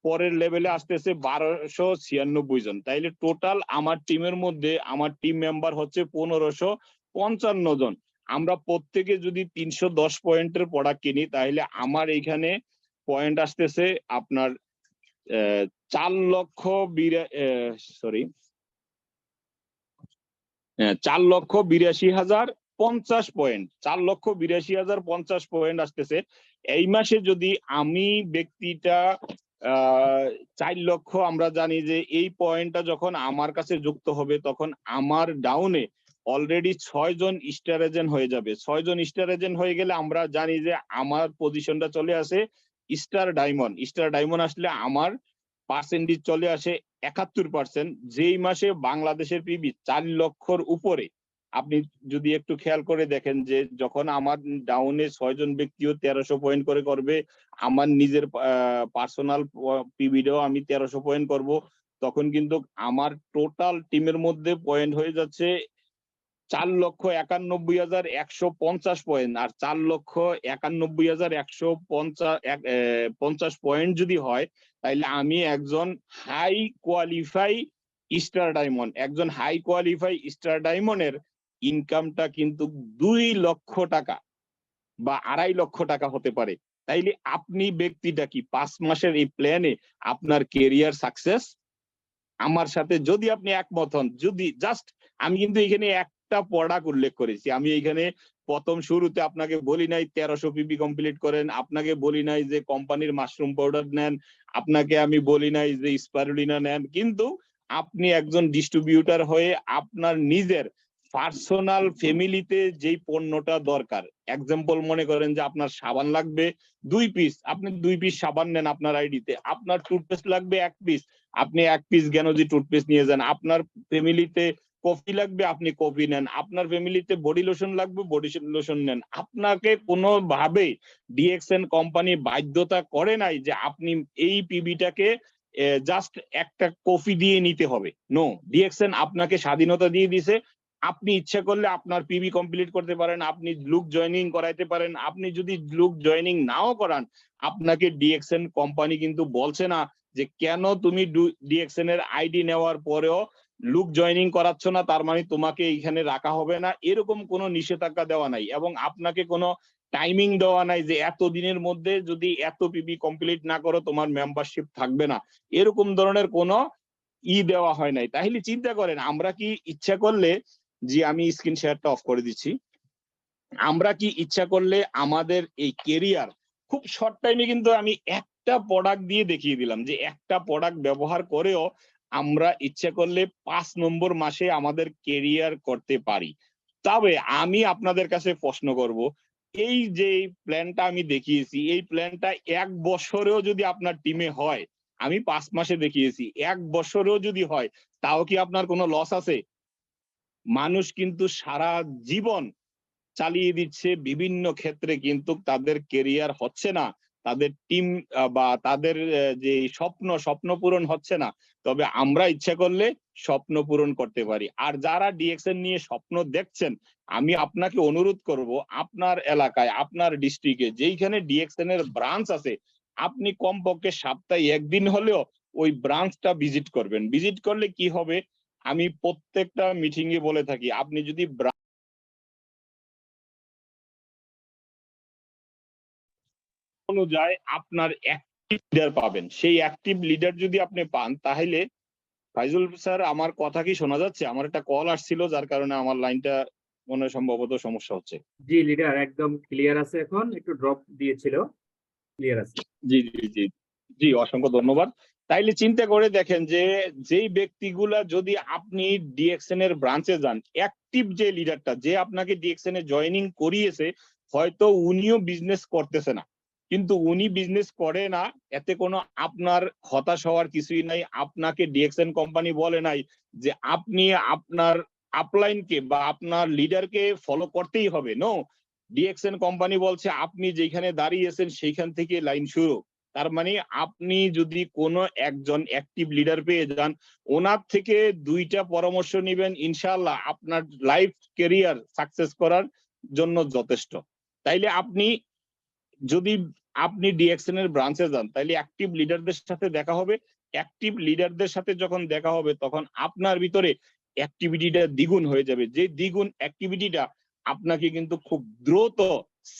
পরের লেভেলে আসতেছে 1296 জন। তাইলে টোটাল আমার টিমের মধ্যে আমার টিম মেম্বার হচ্ছে 1555 জন। আমরা প্রত্যেকে যদি 310 পয়েন্টের প্রোডাক্ট কিনি, তাহলে আমার এইখানে পয়েন্ট আসতেছে আপনার 4,82,050 পয়েন্ট। 4,82,050 পয়েন্ট আসতেছে। এই মাসে যদি আমি ব্যক্তিটা 4 লক্ষ, আমরা জানি যে এই পয়েন্টটা যখন আমার কাছে যুক্ত হবে, তখন আমার ডাউনে অলরেডি 6 জন স্টার এজেন্ট হয়ে যাবে। 6 জন স্টার এজেন্ট হয়ে গেলে আমরা জানি যে আমার পজিশনটা চলে আসে স্টার ডায়মন্ড। স্টার ডায়মন্ড আসলে আমার পার্সেন্টেজ চলে আসে 71%। যেই মাসে বাংলাদেশের পিবি 4 লক্ষর উপরে। আপনি যদি একটু খেয়াল করে দেখেন যে যখন আমার ডাউনে 6 জন ব্যক্তিও 1300 পয়েন্ট করে করবে, আমার নিজের পার্সোনাল পিবিটাও আমি 1300 পয়েন্ট করব, তখন কিন্তু আমার টোটাল টিমের মধ্যে পয়েন্ট হয়ে যাচ্ছে 4,91,150 পয়েন্ট। আর 4,91,150 পয়েন্ট যদি হয়, তাহলে আমি একজন হাই কোয়ালিফাই স্টার ডায়মন্ড। একজন হাই কোয়ালিফাই স্টার ডায়মন্ডের ইনকামটা কিন্তু 2 লক্ষ টাকা বা 2.5 লক্ষ টাকা হতে পারে। তাইলে আপনি ব্যক্তিটা কি 5 মাসের এই প্ল্যানে আপনার কেরিয়ার সাকসেস? আমার সাথে যদি আপনি একমত হন, যদি জাস্ট আমি কিন্তু এখানে একটা প্রোডাক্ট উল্লেখ করেছি। আমি এখানে প্রথম শুরুতে আপনাকে বলি নাই 1300 পিবি কমপ্লিট করেন, আপনাকে বলি নাই যে কোম্পানির মাশরুম পাউডার নেন, আপনাকে আমি বলি নাই যে স্পারুলিনা নেন। কিন্তু আপনি একজন ডিস্ট্রিবিউটর হয়ে আপনার নিজের পার্সোনাল ফ্যামিলিতে যেই পণ্যটা দরকার, এক্সাম্পল মনে করেন যে আপনার সাবান লাগবে 2 পিস, আপনি 2 পিস সাবান নেন আপনার আইডিতে। আপনার টুথপেস্ট লাগবে 1 পিস, আপনি 1 পিস জ্ঞানোজি টুথপেস্ট নিয়ে যান, আপনার ফ্যামিলিতে কফি লাগবে আপনি কফি নেন, আপনার ফ্যামিলিতে বডি লোশন লাগবে বডি লোশন নেন। আপনাকে কোনোভাবে ডিএক্সএন কোম্পানি বাধ্যতা করে নাই যে আপনি এই পিবিটাকে জাস্ট একটা কফি দিয়ে নিতে হবে। নো, ডিএক্সএন আপনাকে স্বাধীনতা দিয়ে দিছে। আপনি ইচ্ছা করলে আপনার পিবি কমপ্লিট করতে পারেন, আপনি লুক জয়েনিং করাইতে পারেন। আপনি যদি লুক জয়েনিং নাও করান, আপনাকে ডিএক্সএন কোম্পানি কিন্তু বলছে না যে কেন তুমি ডিএক্সএন এর আইডি নেওয়ার পরেও লুক জয়েনিং করাচ্ছ না, তার মানে তোমাকে এইখানে রাখা হবে না, এরকম কোনো নিষেধাজ্ঞা দেওয়া নাই। এবং আপনাকে কোনো টাইমিং দেওয়া নাই যে এত দিনের মধ্যে যদি এত পিবি কমপ্লিট না করো তোমার মেম্বারশিপ থাকবে না, এরকম ধরনের কোনো দেওয়া হয় নাই। তাহলে চিন্তা করেন, আমরা কি ইচ্ছা করলে, জি আমি স্ক্রিন শেয়ারটা অফ করে দিচ্ছি, আমরা কি ইচ্ছা করলে আমাদের এই কেরিয়ার খুব শর্ট টাইমে, কিন্তু আমি একটা প্রোডাক্ট দিয়ে দেখিয়ে দিলাম যে একটা প্রোডাক্ট ব্যবহার করেও আমরা ইচ্ছা করলে 5 নম্বর মাসে আমাদের কেরিয়ার করতে পারি। তবে আমি আপনাদের কাছে প্রশ্ন করব, এই যে প্ল্যানটা আমি দেখিয়েছি, এই প্ল্যানটা 1 বছরেও যদি আপনার টিমে হয়, আমি 5 মাসে দেখিয়েছি, 1 বছরেও যদি হয়, তাও কি আপনার কোনো লস আছে? মানুষ কিন্তু সারা জীবন চালিয়ে দিচ্ছে বিভিন্ন ক্ষেত্রে, কিন্তু তাদের কেরিয়ার হচ্ছে না, তাদের টিম বা তাদের যে স্বপ্ন পূরণ হচ্ছে না। তবে আমরা ইচ্ছা করলে স্বপ্ন পূরণ করতে পারি। আর যারা ডিএক্সএন নিয়ে স্বপ্ন দেখছেন, আমি আপনাকে অনুরোধ করব, আপনার এলাকায় আপনার ডিস্ট্রিক্টে যেইখানে ডিএক্সএন এর ব্রাঞ্চ আছে, আপনি কমপক্ষে সপ্তাহে 1 দিন হলেও ওই ব্রাঞ্চটা ভিজিট করবেন। ভিজিট করলে কি হবে, আমি প্রত্যেকটা মিটিং এ বলে থাকি, আপনি যদি অনুযায়ী আপনার অ্যাক্টিভ লিডার পাবেন, সেই অ্যাক্টিভ লিডার যদি আপনি পান, তাহলে ফাইজুল স্যার আমার কথা কি শোনা যাচ্ছে? আমার একটা কল আসছিল, যার কারণে আমার লাইনটা মনে হয় সম্ভবত সমস্যা হচ্ছে। জি লিডার একদম ক্লিয়ার আছে, এখন একটু ড্রপ দিয়েছিল, ক্লিয়ার আছে। জি জি জি জি, অসংখ্য ধন্যবাদ। তাইলে চিন্তা করে দেখেন যে যেই ব্যক্তিগুলা, যদি আপনি ডিএক্সএন এর ব্রাঞ্চে যান, অ্যাক্টিভ যে লিডারটা, যে আপনাকে ডিএক্সএন এ জয়েনিং করিয়েছে, হয়তো উনিও বিজনেস করতেছে না, কিন্তু উনি বিজনেস করে না, এতে কোনো আপনার হতাশ হওয়ার কিছুই নাই। আপনাকে ডিএক্সএন কোম্পানি বলে নাই যে আপনি আপনার আপলাইনকে বা আপনার লিডারকে ফলো করতেই হবে। নো, ডিএক্সএন কোম্পানি বলছে আপনি যেখানে দাঁড়িয়েছেন সেইখান থেকে লাইন শুরু। তার মানে আপনি যদি কোনো একজন অ্যাক্টিভ লিডার পেয়ে যান, ওনার থেকে 2টা পরামর্শ নেবেন, ইনশাআল্লাহ আপনার লাইফ ক্যারিয়ার সাকসেস করার জন্য যথেষ্ট। তাইলে যদি আপনি ডিএক্সএন এর ব্রাঞ্চে যান, তাইলে অ্যাক্টিভ লিডারদের সাথে দেখা হবে। অ্যাক্টিভ লিডারদের সাথে যখন দেখা হবে, তখন আপনার ভিতরে অ্যাক্টিভিটিটা দ্বিগুণ হয়ে যাবে। যে দ্বিগুণ অ্যাক্টিভিটিটা আপনাকে কিন্তু খুব দ্রুত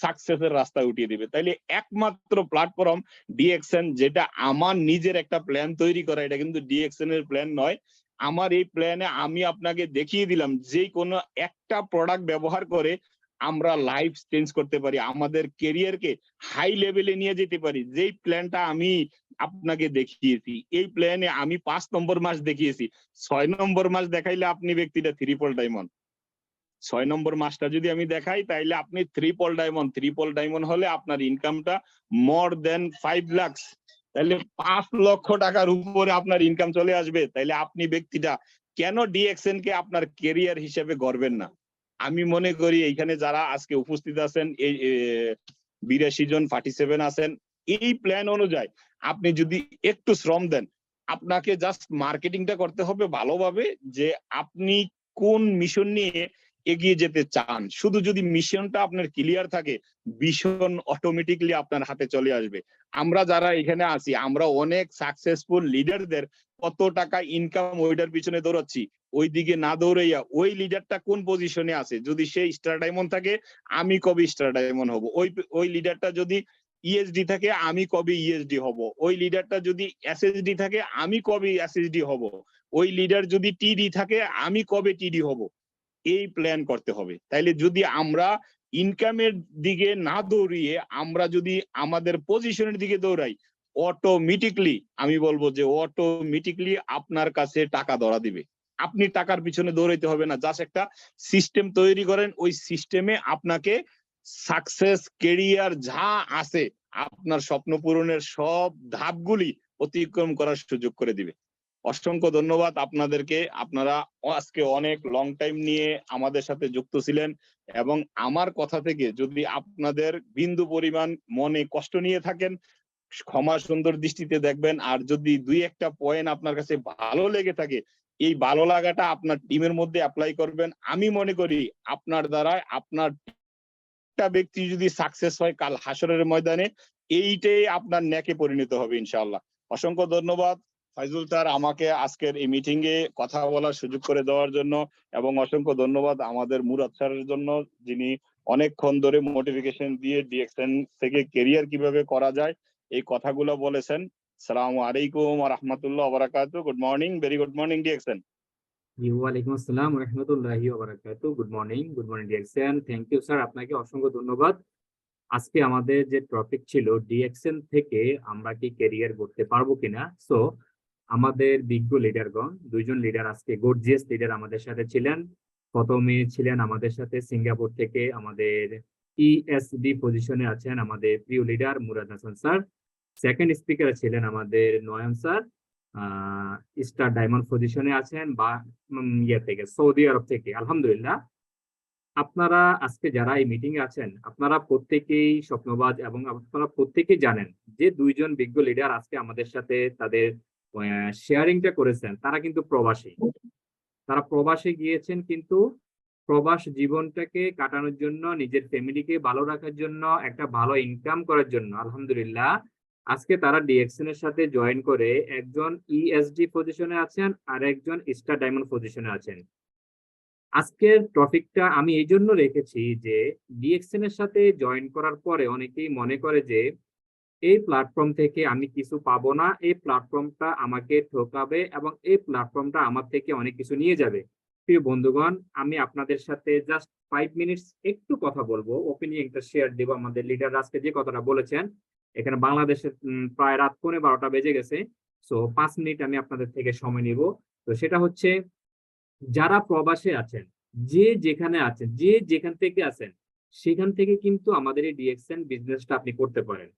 সাকসেসের রাস্তায় উঠিয়ে দিবে। তাইলে একমাত্র প্ল্যাটফর্ম ডিএক্সএন, যেটা আমার নিজের একটা প্ল্যান তৈরি করা, এটা কিন্তু ডিএক্সএন এর প্ল্যান নয়। আমার এই প্ল্যানে আমি আপনাকে দেখিয়ে দিলাম যে কোনো একটা প্রোডাক্ট ব্যবহার করে আমরা লাইফ চেঞ্জ করতে পারি, আমাদের কেরিয়ারকে হাই লেভেলে নিয়ে যেতে পারি। যেই প্ল্যানটা আমি আপনাকে দেখিয়েছি, এই প্ল্যানে আমি 5 নম্বর মাস দেখিয়েছি, 6 নম্বর মাস দেখাইলে আপনি ব্যক্তিটা ট্রিপল ডায়মন্ড। 6 নম্বর মাসটা যদি আমি দেখাই, তাইলে আপনি ট্রিপল ডায়মন্ড। ট্রিপল ডায়মন্ড হলে আপনার ইনকামটা মোর দেন 5 লাখ, তাহলে 5 লক্ষ টাকার উপরে আপনার ইনকাম চলে আসবে। তাইলে আপনি ব্যক্তিটা কেন ডিএক্সএন কে আপনার কেরিয়ার হিসেবে গড়বেন না? আমি মনে করি এইখানে যারা আজকে উপস্থিত আছেন, এই 82 জন 47 আছেন, এই প্ল্যান অনুযায়ী আপনি যদি একটু শ্রম দেন, আপনাকে জাস্ট মার্কেটিংটা করতে হবে ভালোভাবে, যে আপনি কোন মিশন নিয়ে এগিয়ে যেতে চান। শুধু যদি মিশনটা আপনার ক্লিয়ার থাকে, মিশন অটোমেটিকলি আপনার হাতে চলে আসবে। আমরা যারা এখানে আছি, আমরা অনেক সাকসেসফুল লিডারদের কত টাকা ইনকাম ওইটার পিছনে দৌড়াচ্ছি, ওই দিকে না দৌড়াইয়া ওই লিডারটা কোন পজিশনে আছে, যদি সে স্টার ডায়মন্ড থাকে, আমি কবে স্টার ডায়মন্ড হব। ওই লিডারটা যদি ইএসডি থাকে, আমি কবে ইএসডি হব। ওই লিডারটা যদি এসএসডি থাকে, আমি কবে এসএসডি হব। ওই লিডার যদি টিডি থাকে, আমি কবে টিডি হব। এই প্ল্যান করতে হবে। তাইলে যদি আমরা ইনকামের দিকে না দৌড়িয়ে আমরা যদি আমাদের পজিশনের দিকে দৌড়াই, অটোমেটিকলি আমি বলবো যে অটোমেটিকলি আপনার কাছে টাকা ধরা দিবে। আপনি টাকার পিছনে দৌড়াইতে হবে না, জাস্ট একটা সিস্টেম তৈরি করেন, ওই সিস্টেমে আপনাকে সাকসেস কেরিয়ার যা আছে, আপনার স্বপ্ন পূরণের সব ধাপগুলি অতিক্রম করার সুযোগ করে দিবে। অসংখ্য ধন্যবাদ আপনাদেরকে। আপনারা আজকে অনেক লং টাইম নিয়ে আমাদের সাথে যুক্ত ছিলেন এবং আমার কথা থেকে যদি আপনাদের বিন্দু পরিমাণ মনে কষ্ট নিয়ে থাকেন, ক্ষমা সুন্দর দৃষ্টিতে দেখবেন। আর যদি দুই একটা পয়েন্ট আপনার কাছে ভালো লেগে থাকে, এই ভালো লাগাটা আপনার টিমের মধ্যে অ্যাপ্লাই করবেন। আমি মনে করি আপনার দ্বারা আপনার একটা ব্যক্তি যদি সাকসেস হয় কাল হাসরের ময়দানে, এইটাই আপনার নেকে পরিণত হবে ইনশাআল্লাহ। অসংখ্য ধন্যবাদ ফাইজুল স্যার আমাকে আজকের এই মিটিং এ কথা বলার সুযোগ করে দেওয়ার জন্য, এবং অসংখ্য ধন্যবাদ আমাদের মুরাদ স্যারের জন্য, যিনি অনেকক্ষণ ধরে মোটিফিকেশন দিয়ে ডিএক্সএন থেকে কেরিয়ার কিভাবে করা যায় এই কথাগুলো বলেছেন। আসসালামু আলাইকুম ওয়া রাহমাতুল্লাহি ওয়া বারাকাতুহু। Good morning, very good morning DXN. ওয়ালাইকুম আসসালাম ওয়া রাহমাতুল্লাহি ওয়া বারাকাতুহু। Good morning DXN. Thank you sir, আপনাকে অসংখ্য ধন্যবাদ। আজকে আমাদের যে টপিক ছিল ডিএক্সএন থেকে আমরা কি ক্যারিয়ার করতে পারবো কিনা। সো আমাদের বিজ্ঞ লিডারগণ, দুইজন লিডার আজকে গর্জিয়াস লিডার আমাদের সাথে ছিলেন। প্রথমে ছিলেন আমাদের সাথে সিঙ্গাপুর থেকে আমাদের ইএসডি পজিশনে আছেন আমাদের প্রিয় leader Murad Hasan sir. Second speaker ছিলেন আমাদের নয়ন স্যার, স্টার ডায়মন্ড পজিশনে আছেন বা ইয়ে থেকে সৌদি আরব থেকে। আলহামদুলিল্লাহ, আপনারা আজকে যারা এই মিটিং এ আছেন আপনারা প্রত্যেকেই স্বপ্নবাজ এবং আপনারা প্রত্যেকেই জানেন যে দুইজন বিজ্ঞ লিডার আজকে আমাদের সাথে তাদের শেয়ারিংটা করেছেন, তারা কিন্তু প্রবাসী। তারা প্রবাসে গিয়েছেন, কিন্তু প্রবাস জীবনটাকে কাটানোর জন্য, নিজের ফ্যামিলিকে ভালো রাখার জন্য, একটা ভালো ইনকাম করার জন্য আলহামদুলিল্লাহ আজকে তারা ডিএক্সএন এর সাথে জয়েন করে একজন ইএসডি পজিশনে আছেন আর একজন স্টার ডায়মন্ড পজিশনে আছেন। আজকের টপিকটা আমি এই জন্য রেখেছি যে ডিএক্সএন এর সাথে জয়েন করার পরে অনেকেই মনে করে যে এই প্ল্যাটফর্ম থেকে আমি কিছু পাবো না, এই প্ল্যাটফর্মটা আমাকে ঠকাবে এবং এই প্ল্যাটফর্মটা আমার থেকে অনেক কিছু নিয়ে যাবে। প্রিয় বন্ধুগণ, আমি আপনাদের সাথে জাস্ট 5 মিনিটস একটু কথা বলবো, ওপিনিয়নটা শেয়ার দেবো। আমাদের লিডার আজকে যে কথাটা বলেছেন, এখানে বাংলাদেশের প্রায় রাত 11:15 বেজে গেছে। সো 5 মিনিট আমি আপনাদের থেকে সময় নিব। তো সেটা হচ্ছে, যারা প্রবাসে আছেন, যে যেখানে আছেন, যে যেখান থেকে আছেন, সেখান থেকে কিন্তু আমাদের এই ডিএক্সএন বিজনেসটা আপনি করতে পারেন।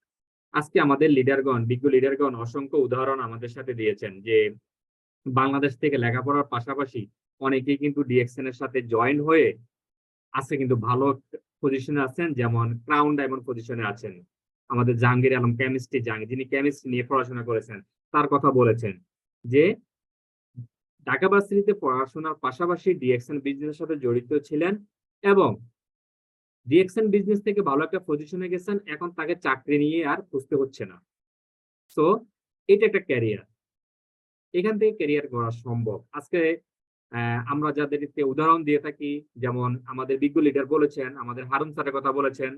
আজকে আমাদের লিডারগণ, বিজ্ঞ লিডারগণ অসংখ্য উদাহরণ আমাদের সাথে দিয়েছেন যে বাংলাদেশ থেকে লেখাপড়ার পাশাপাশি অনেকেই কিন্তু ডিএক্সএন এর সাথে জয়েন হয়ে আজকে কিন্তু ভালো পজিশনে আছেন। যেমন ক্রাউন ডায়মন্ড পজিশনে আছেন আমাদের জাহাঙ্গীর আলম, কেমিস্ট্রি জাহাঙ্গীর, যিনি কেমিস্ট্রি নিয়ে পড়াশোনা করেছেন, তার কথা বলেছেন যে ঢাকা ভার্সিটিতে পড়াশোনার পাশাপাশি ডিএক্সএন বিজনেসের সাথে জড়িত ছিলেন এবং ডিএক্সএন বিজনেস থেকে ভালো একটা পজিশনে গেছেন, এখন তাকে চাকরি নিয়ে আর খুঁজতে হচ্ছে না। সো এটা একটা ক্যারিয়ার, এখান থেকে ক্যারিয়ার করা সম্ভব। আজকে আমরা যাদেরকে উদাহরণ দিয়ে থাকি, যেমন আমাদের বিজ্ঞ লিডার বলেছেন, আমাদের হারুন স্যারের কথা বলেছেন,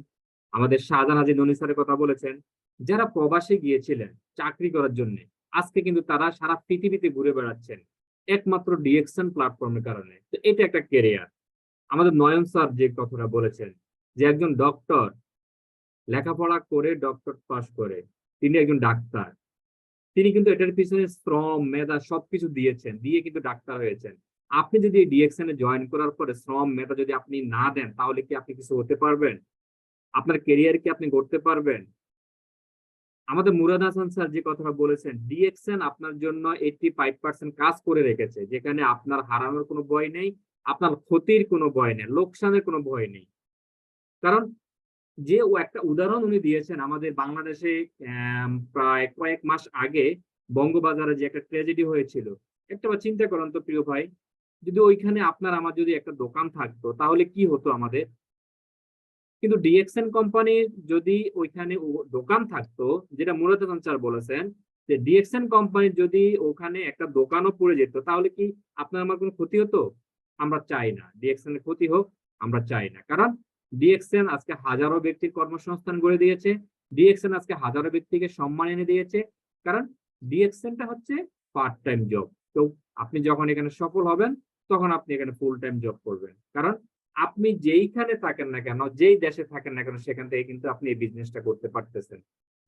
আমাদের শাহজাহান হাজী ননী স্যারের কথা বলেছেন, যারা প্রবাসে গিয়েছিলেন চাকরি করার জন্য, আজকে কিন্তু তারা সারা পৃথিবীতে ঘুরে বেড়াচ্ছেন একমাত্র ডিএক্সএন প্ল্যাটফর্মের কারণে। তো এটা একটা ক্যারিয়ার। আমাদের নয়ন স্যার যে কথাটা বলেছেন যে একজন ডক্টর লেখাপড়া করে ডক্টর পাস করে, তিনি একজন ডাক্তার, তিনি কিন্তু এটার পিছনে শ্রম মেধা সবকিছু দিয়েছেন, দিয়ে কিন্তু ডাক্তার হয়েছেন। আপনি যদি ডিএক্সএন এ জয়েন করার পরে শ্রম মেধা যদি আপনি না দেন, তাহলে কি আপনি কিছু হতে পারবেন? আপনার ক্যারিয়ার কি আপনি করতে পারবেন? আমাদের মুরাদ হাসান স্যার যে কথাটা বলেছেন, ডিএক্সএন আপনার জন্য 85% কাজ করে রেখেছে, যেখানে আপনার হারানোর কোনো ভয় নেই, আপনার ক্ষতির কোনো ভয় নেই, লোকসানের কোনো ভয় নেই। কারণ যে ও একটা উদাহরণ উনি দিয়েছেন, আমাদের বাংলাদেশে প্রায় কয়েক মাস আগে বঙ্গবাজারে যে একটা ট্র্যাজেডি হয়েছিল, একটা চিন্তা করেন তো প্রিয় ভাই, যদি ওইখানে আপনার আমার যদি একটা দোকান থাকতো তাহলে কি হতো আমাদের। কিন্তু ডিএক্সএন কোম্পানির যদি ওইখানে দোকান থাকতো, যেটা মুরাদ হাসান স্যার বলেছেন যে ডিএক্সএন কোম্পানির যদি ওখানে একটা দোকানও পড়ে যেত, তাহলে কি আপনার আমার কোনো ক্ষতি হতো? আমরা চাই না ডিএক্সএন এর ক্ষতি হোক, আমরা চাই না। কারণ ডিএক্সএন আজকে হাজারো ব্যক্তির কর্মসংস্থান গড়ে দিয়েছে, ডিএক্সএন আজকে হাজারো ব্যক্তিকে সম্মান এনে দিয়েছে। কারণ ডিএক্সএনটা হচ্ছে পার্ট টাইম জব। তো আপনি যখন এখানে সফল হবেন, তখন আপনি এখানে ফুল টাইম জব করবেন। কারণ আপনি যেইখানে থাকেন না কেন, যেই দেশে থাকেন না কেন, সেখান থেকে কিন্তু আপনি এই বিজনেসটা করতে পারতেছেন।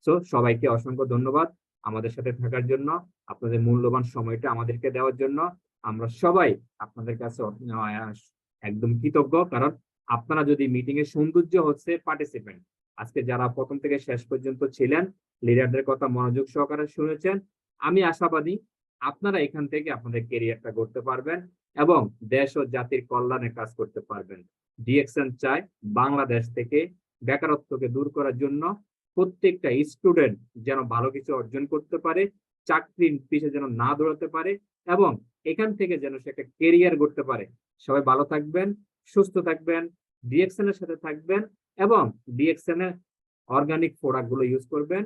সো সবাইকে অসংখ্য ধন্যবাদ আমাদের সাথে থাকার জন্য, আপনাদের মূল্যবান সময়টা আমাদেরকে দেওয়ার জন্য। আমরা সবাই আপনাদের কাছে একদম কৃতজ্ঞ, কারণ আপনারা যদি মিটিং এর সৌন্দর্য হচ্ছে পার্টিসিপেন্ট। আজকে যারা প্রথম থেকে শেষ পর্যন্ত ছিলেন, লিডারদের কথা মনোযোগ সহকারে শুনেছেন, আমি আশাবাদী আপনারা এখান থেকে আপনাদের কেরিয়ারটা গড়তে পারবেন এবং দেশ ও জাতির কল্যাণে কাজ করতে পারবেন। ডিএক্সএন চায় বাংলাদেশ থেকে বেকারত্বকে দূর করার জন্য প্রত্যেকটা স্টুডেন্ট যেন ভালো কিছু অর্জন করতে পারে, চাকরির পিছনে যেন না দৌড়াতে পারে এবং এখান থেকে যেন সে একটা কেরিয়ার গড়তে পারে। সবাই ভালো থাকবেন, সুস্থ থাকবেন, ডিএক্সএন এর সাথে থাকবেন এবং ডিএক্সএন এর অর্গানিক প্রোডাক্ট গুলো ইউজ করবেন।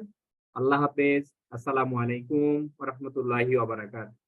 আল্লাহ হাফেজ। আসসালামু আলাইকুম ওয়া রাহমাতুল্লাহি ওয়া বারাকাতুহু।